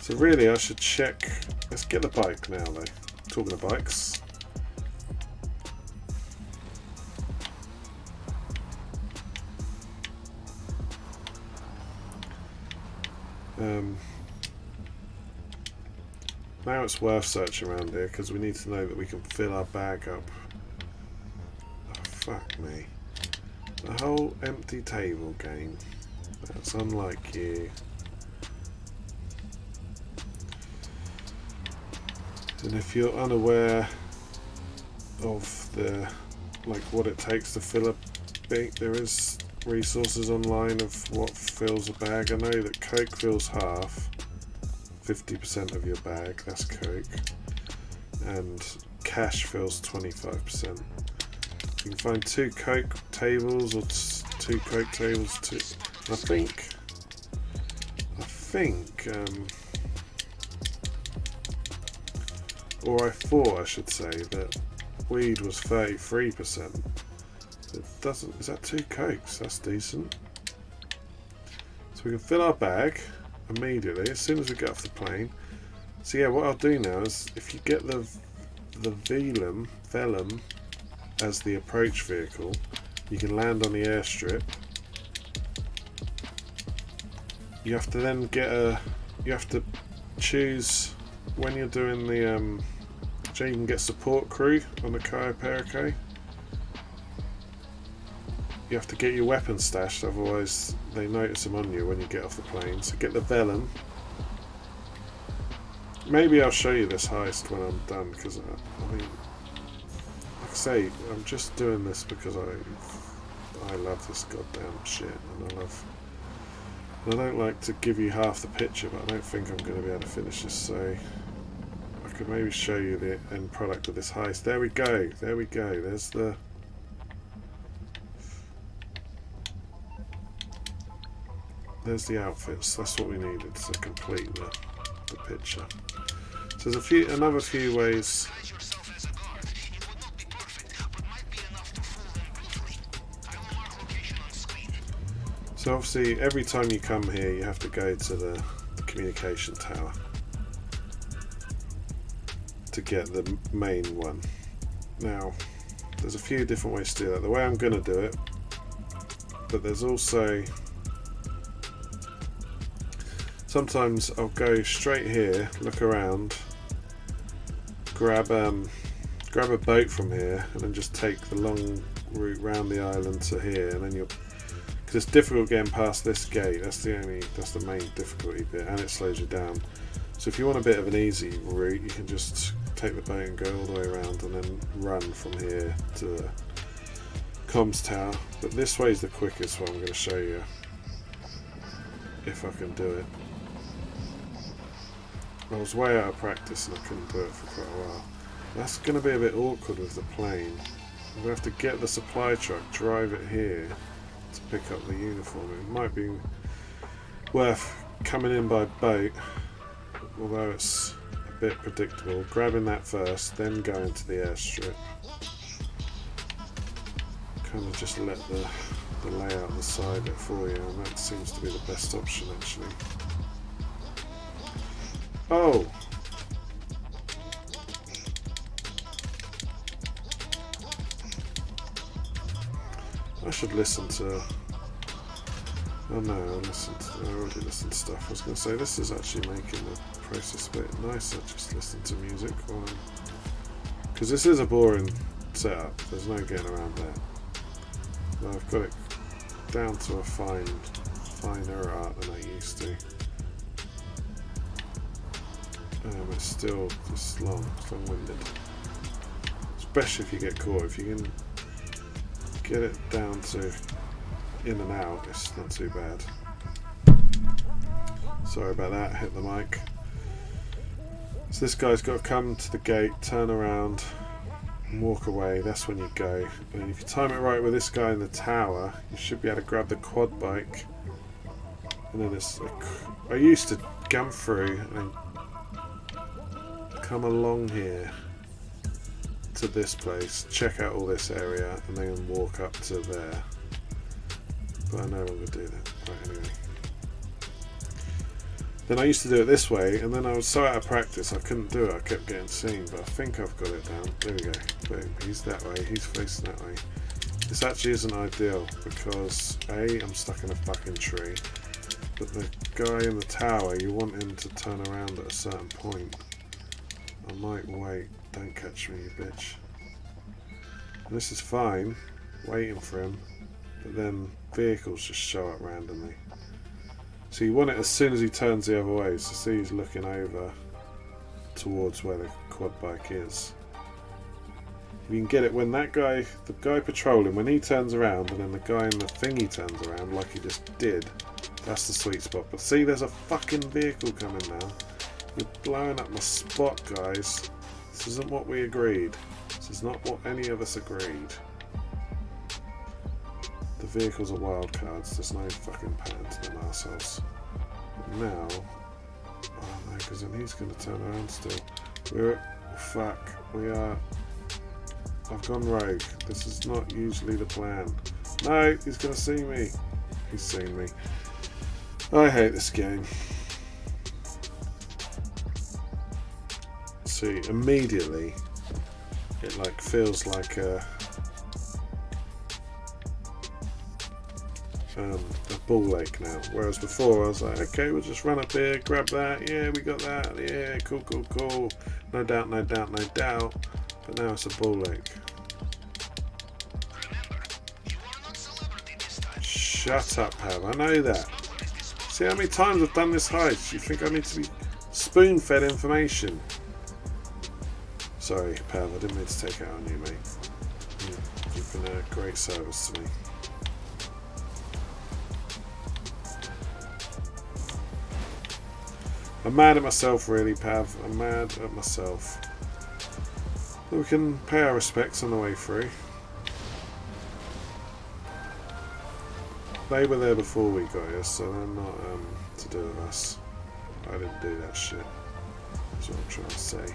So really I should check. Let's get the bike now though. Talking of bikes. Now it's worth searching around here because we need to know that we can fill our bag up. Oh, fuck me. The whole empty table game. That's unlike you. And if you're unaware of the what it takes to fill a bag, there is resources online of what fills a bag. I know that Coke fills half. 50% of your bag, that's Coke, and cash fills 25%. You can find 2 Coke tables or 2 Coke tables. I think, or I thought I should say that weed was 33%. It doesn't. Is that 2 Cokes? That's decent. So we can fill our bag immediately as soon as we get off the plane. So yeah, what I'll do now is if you get the Velum as the approach vehicle, you can land on the airstrip. You have to then you have to choose when you're doing the so you can get support crew on the Cayo Perico. You have to get your weapons stashed, otherwise they notice them on you when you get off the plane. So get the Velum. Maybe I'll show you this heist when I'm done, because I mean, like I say, I'm just doing this because I love this goddamn shit, and I don't like to give you half the picture, but I don't think I'm going to be able to finish this. So I could maybe show you the end product of this heist. There we go. There we go. There's the outfits. That's what we needed to complete the picture. So there's another few ways. So obviously every time you come here you have to go to the communication tower to get the main one. Now there's a few different ways to do that. The way I'm going to do it, but there's also sometimes I'll go straight here, look around, grab a boat from here, and then just take the long route round the island to here, and then because it's difficult getting past this gate. That's the main difficulty bit, and it slows you down. So if you want a bit of an easy route, you can just take the boat and go all the way around, and then run from here to the comms tower. But this way is the quickest one. I'm going to show you if I can do it. I was way out of practice and I couldn't do it for quite a while. That's going to be a bit awkward with the plane. We have to get the supply truck, drive it here to pick up the uniform. It might be worth coming in by boat, although it's a bit predictable. Grabbing that first, then going to the airstrip. Kind of just let the the layout of the side bit for you, and that seems to be the best option actually. Oh! I should listen to... Oh no, I already listened to stuff. I was going to say, this is actually making the process a bit nicer, just listen to music. Because this is a boring setup, there's no getting around that. But I've got it down to a finer art than I used to. It's still just long-winded. Especially if you get caught. If you can get it down to in and out, it's not too bad. Sorry about that, hit the mic. So this guy's got to come to the gate, turn around and walk away. That's when you go. And if you time it right with this guy in the tower, you should be able to grab the quad bike. And then I used to come through and come along here to this place, check out all this area, and then walk up to there. But I no longer do that. Right, anyway. Then I used to do it this way, and then I was so out of practice I couldn't do it. I kept getting seen, but I think I've got it down. There we go. Boom. He's that way. He's facing that way. This actually isn't ideal because A, I'm stuck in a fucking tree, but the guy in the tower, you want him to turn around at a certain point. I might wait. Don't catch me, you bitch. And this is fine, waiting for him, but then vehicles just show up randomly. So you want it as soon as he turns the other way, so see he's looking over towards where the quad bike is. If you can get it when that guy, the guy patrolling, when he turns around and then the guy in the thingy turns around like he just did, that's the sweet spot. But see, there's a fucking vehicle coming now. You're blowing up my spot, guys. This isn't what we agreed. This is not what any of us agreed. The vehicles are wild cards. There's no fucking pattern to them arseholes. But now, oh no, because then he's going to turn around still. We are. I've gone rogue. This is not usually the plan. No, he's going to see me. He's seen me. I hate this game. See, immediately it like feels like a ball ache now, whereas before I was like, okay, we'll just run up here, grab that, yeah, we got that, yeah, cool, no doubt, but now it's a ball ache. Shut up, Pav, I know that. See how many times I've done this heist? You think I need to be spoon-fed information? Sorry, Pav, I didn't mean to take it out on you, mate. You've been a great service to me. I'm mad at myself, really, Pav. I'm mad at myself. But we can pay our respects on the way through. They were there before we got here, so they're not to do with us. I didn't do that shit. That's what I'm trying to say.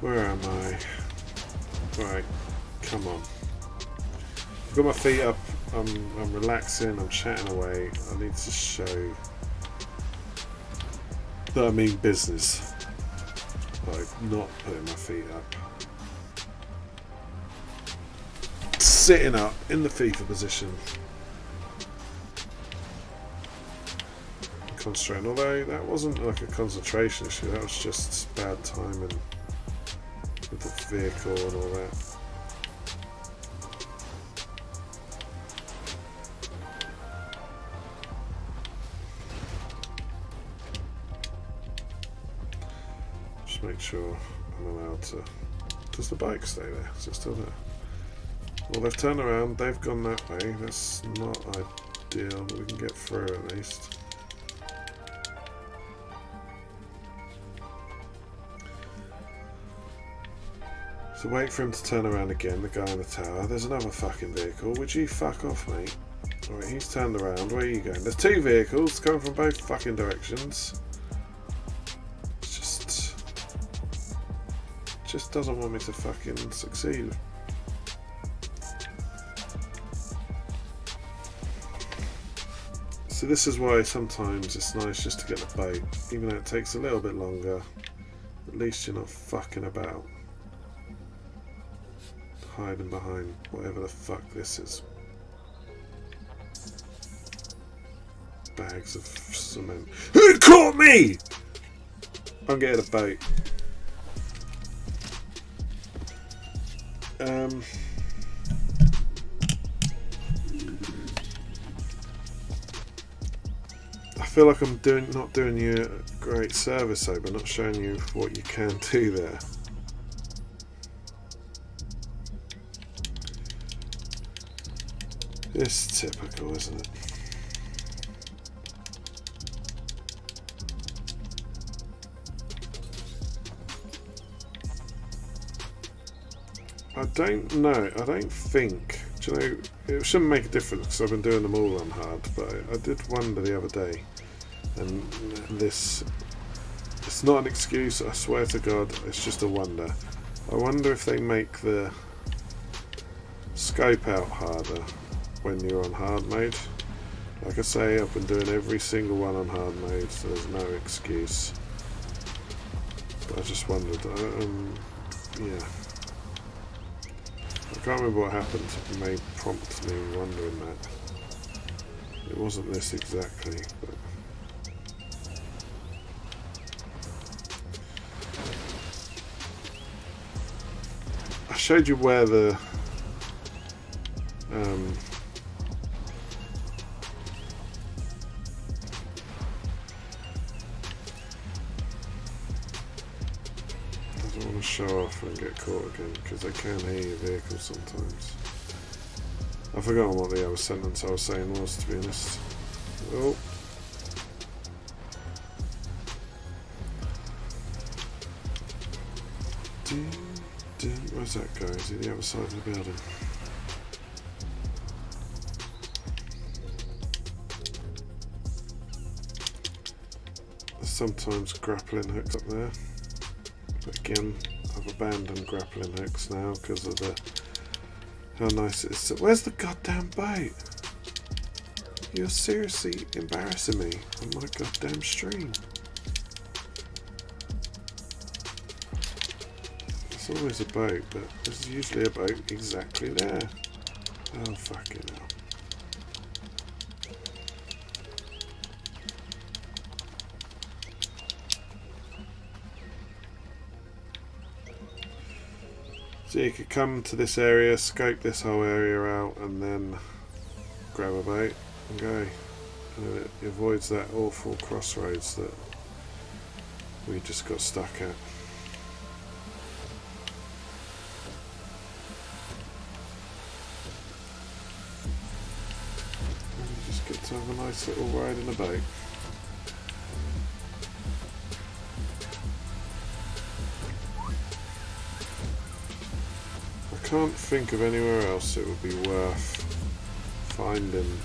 Where am I? Right, come on. I've got my feet up, I'm relaxing, I'm chatting away. I need to show that I mean business. Like, not putting my feet up. Sitting up in the FIFA position. Concentrating, although that wasn't like a concentration issue, that was just bad timing with the vehicle and all that. Just make sure I'm allowed to. Does the bike stay there? Is it still there? Well, they've turned around, they've gone that way. That's not ideal, but we can get through at least. So wait for him to turn around again, the guy in the tower. There's another fucking vehicle. Would you fuck off, mate? Alright, he's turned around. Where are you going? There's two vehicles coming from both fucking directions. It's just... just doesn't want me to fucking succeed. So this is why sometimes it's nice just to get the bait, even though it takes a little bit longer. At least you're not fucking about, hiding behind whatever the fuck this is. Bags of cement. Who caught me? I'm getting a bait. I feel like I'm not doing you a great service though, by not showing you what you can do there. It's typical, isn't it? I don't know. I don't think. Do you know? It shouldn't make a difference because I've been doing them all on hard. But I did wonder the other day, and this. It's not an excuse. I swear to God, it's just a wonder. I wonder if they make the scope out harder when you're on hard mode. Like I say, I've been doing every single one on hard mode, so there's no excuse. But I just wondered. Yeah. I can't remember what happened. It may prompt me wondering that. It wasn't this exactly, but I showed you where the I don't want to show off and get caught again because they can hear your vehicle sometimes. I've forgotten what the other sentence I was saying was, to be honest. Oh. Where's that guy? Is he the other side of the building? There's sometimes grappling hooks up there. But again, I've abandoned grappling hooks now because of how nice it is. Where's the goddamn bait? You're seriously embarrassing me on my goddamn stream. There's always a boat, but there's usually a boat exactly there. Oh fucking hell. So you could come to this area, scope this whole area out, and then grab a boat and go. And it avoids that awful crossroads that we just got stuck at. And you just get to have a nice little ride in a boat. I can't think of anywhere else it would be worth finding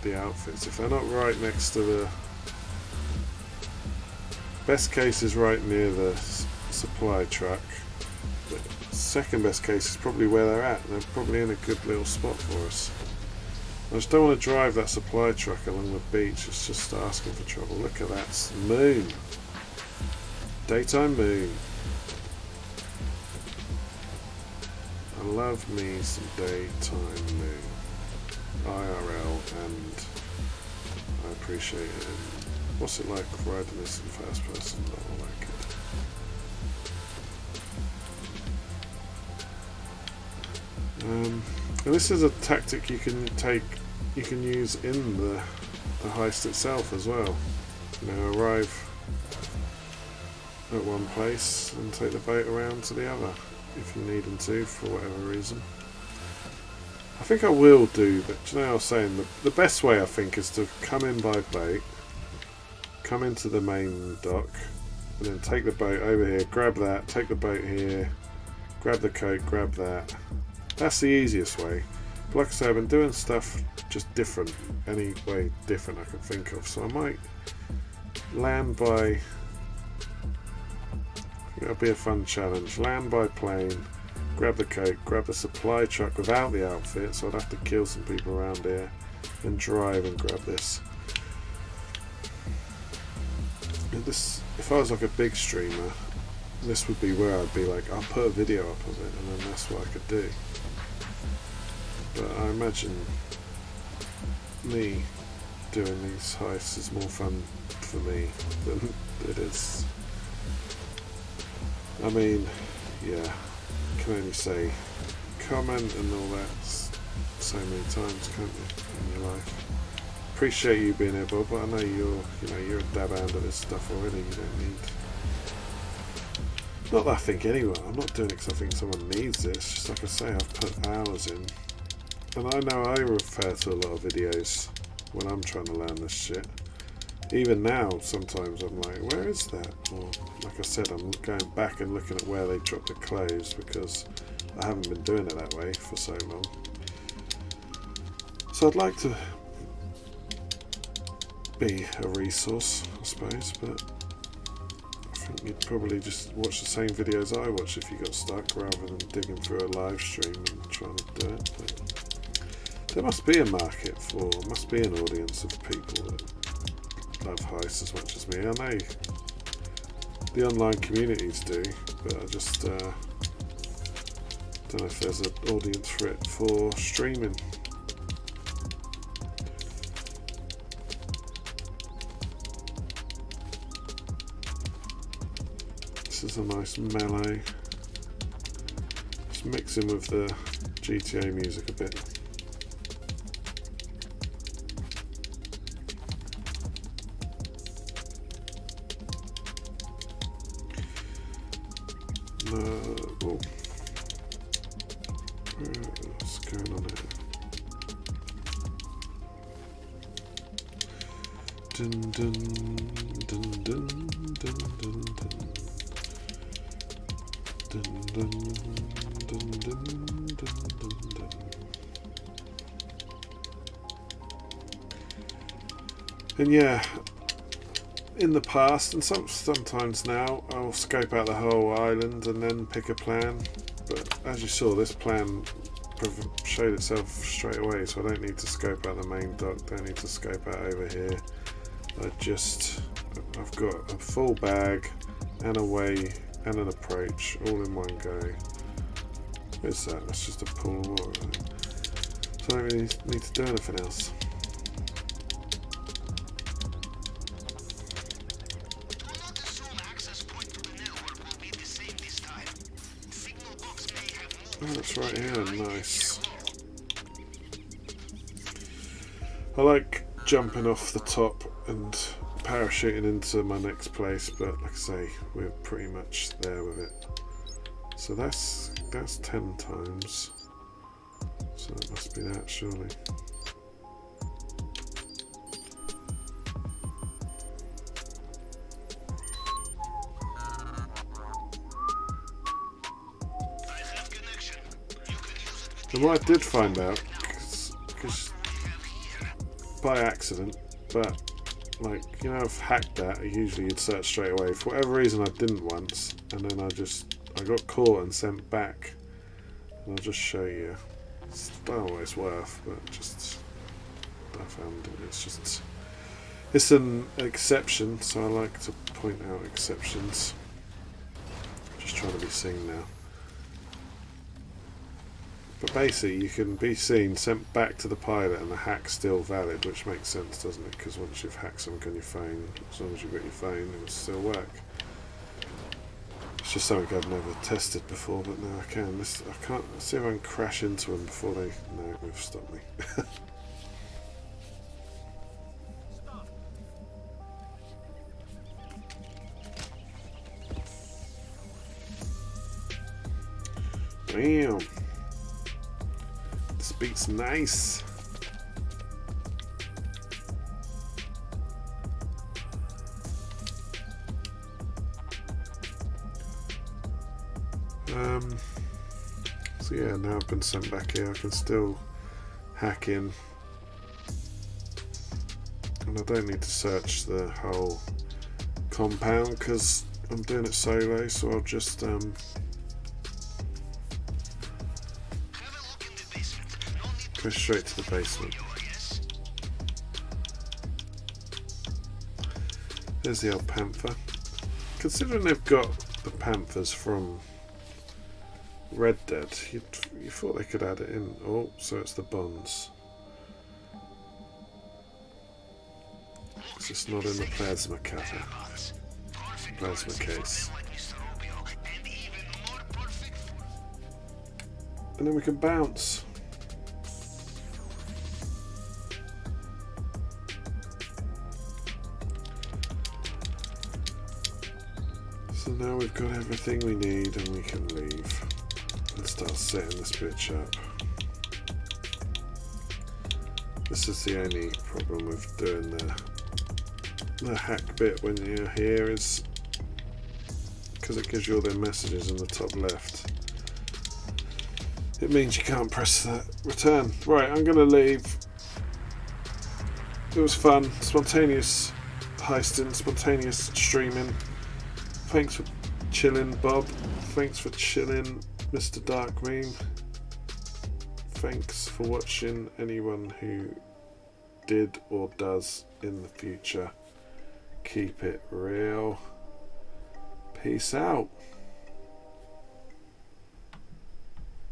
the outfits if they're not right next to the best case is right near the supply truck. The second best case is probably where they're at, and they're probably in a good little spot for us. I just don't want to drive that supply truck along the beach. It's just asking for trouble. Look at that moon, daytime moon. I love me some daytime moon, IRL, and I appreciate it. And what's it like riding this in first person? I like it. And this is a tactic you can use in the heist itself as well. You know, arrive at one place and take the boat around to the other if you need them to for whatever reason. I think I will do, but you know what I was saying, the best way I think is to come in by boat, come into the main dock, and then take the boat over here, grab that, take the boat here, grab the coat, grab that. That's the easiest way. But like I say, I've been doing stuff just different, any way different I can think of, so I might land by It'll be a fun challenge. Land by plane, grab the coke, grab the supply truck without the outfit, so I'd have to kill some people around here, then drive and grab this. And this, if I was like a big streamer, this would be where I'd be like, I'll put a video up of it, and then that's what I could do. But I imagine me doing these heists is more fun for me than it is. I mean, yeah, can only say comment and all that so many times, can't you, in your life. Appreciate you being here, Bob, but I know you're a dab hand at this stuff already. You don't need. Not that I think anyone. I'm not doing it because I think someone needs this. Just like I say, I've put hours in, and I know I refer to a lot of videos when I'm trying to learn this shit. Even now, sometimes I'm like, where is that? Or, like I said, I'm going back and looking at where they dropped the clothes because I haven't been doing it that way for so long. So I'd like to be a resource, I suppose, but I think you'd probably just watch the same videos I watch if you got stuck, rather than digging through a live stream and trying to do it. But there must be a market for, must be an audience of people that love heists as much as me. I know the online communities do, but I just don't know if there's an audience for it for streaming. This is a nice mellow. Just mixing with the GTA music a bit. Oh. What's going on here? Dun dun dun dun dun dun dun. Dun dun dun dun dun dun dun. And yeah, in the past and sometimes now, I'll scope out the whole island and then pick a plan. But as you saw, this plan showed itself straight away, so I don't need to scope out the main dock, don't need to scope out over here. I've got a full bag and a way and an approach all in one go. What's that? That's just a pool of water. So I don't really need to do anything else. Oh, that's right here, nice. I like jumping off the top and parachuting into my next place, but like I say, we're pretty much there with it. So that's 10 times. So it must be that, surely. And what I did find out, because by accident, but like, you know, I've hacked that. Usually you'd search straight away. For whatever reason I didn't once, and then I got caught and sent back. And I'll just show you. I don't know what it's worth, but just I found it. It's an exception, so I like to point out exceptions. Just trying to be seen now. But basically, you can be seen, sent back to the pilot, and the hack's still valid, which makes sense, doesn't it? Because once you've hacked something on your phone, as long as you've got your phone, it will still work. It's just something I've never tested before, but now I can. I can't see if I can crash into them before they. No, they've stopped me. Damn. This beat's nice. So yeah, now I've been sent back here, I can still hack in. And I don't need to search the whole compound because I'm doing it solo, so I'll just go straight to the basement. There's the old panther. Considering they've got the panthers from Red Dead, you thought they could add it in. Oh, so it's the bonds. It's just not in the plasma cutter. Plasma case. And then we can bounce. So now we've got everything we need and we can leave and start setting this bitch up. This is the only problem with doing the hack bit when you're here, is because it gives you all their messages in the top left. It means you can't press that return. Right, I'm going to leave. It was fun, spontaneous heisting, spontaneous streaming. Thanks for chilling, Bob. Thanks for chilling, Mr. Dark Meme. Thanks for watching, anyone who did or does in the future. Keep it real. Peace out.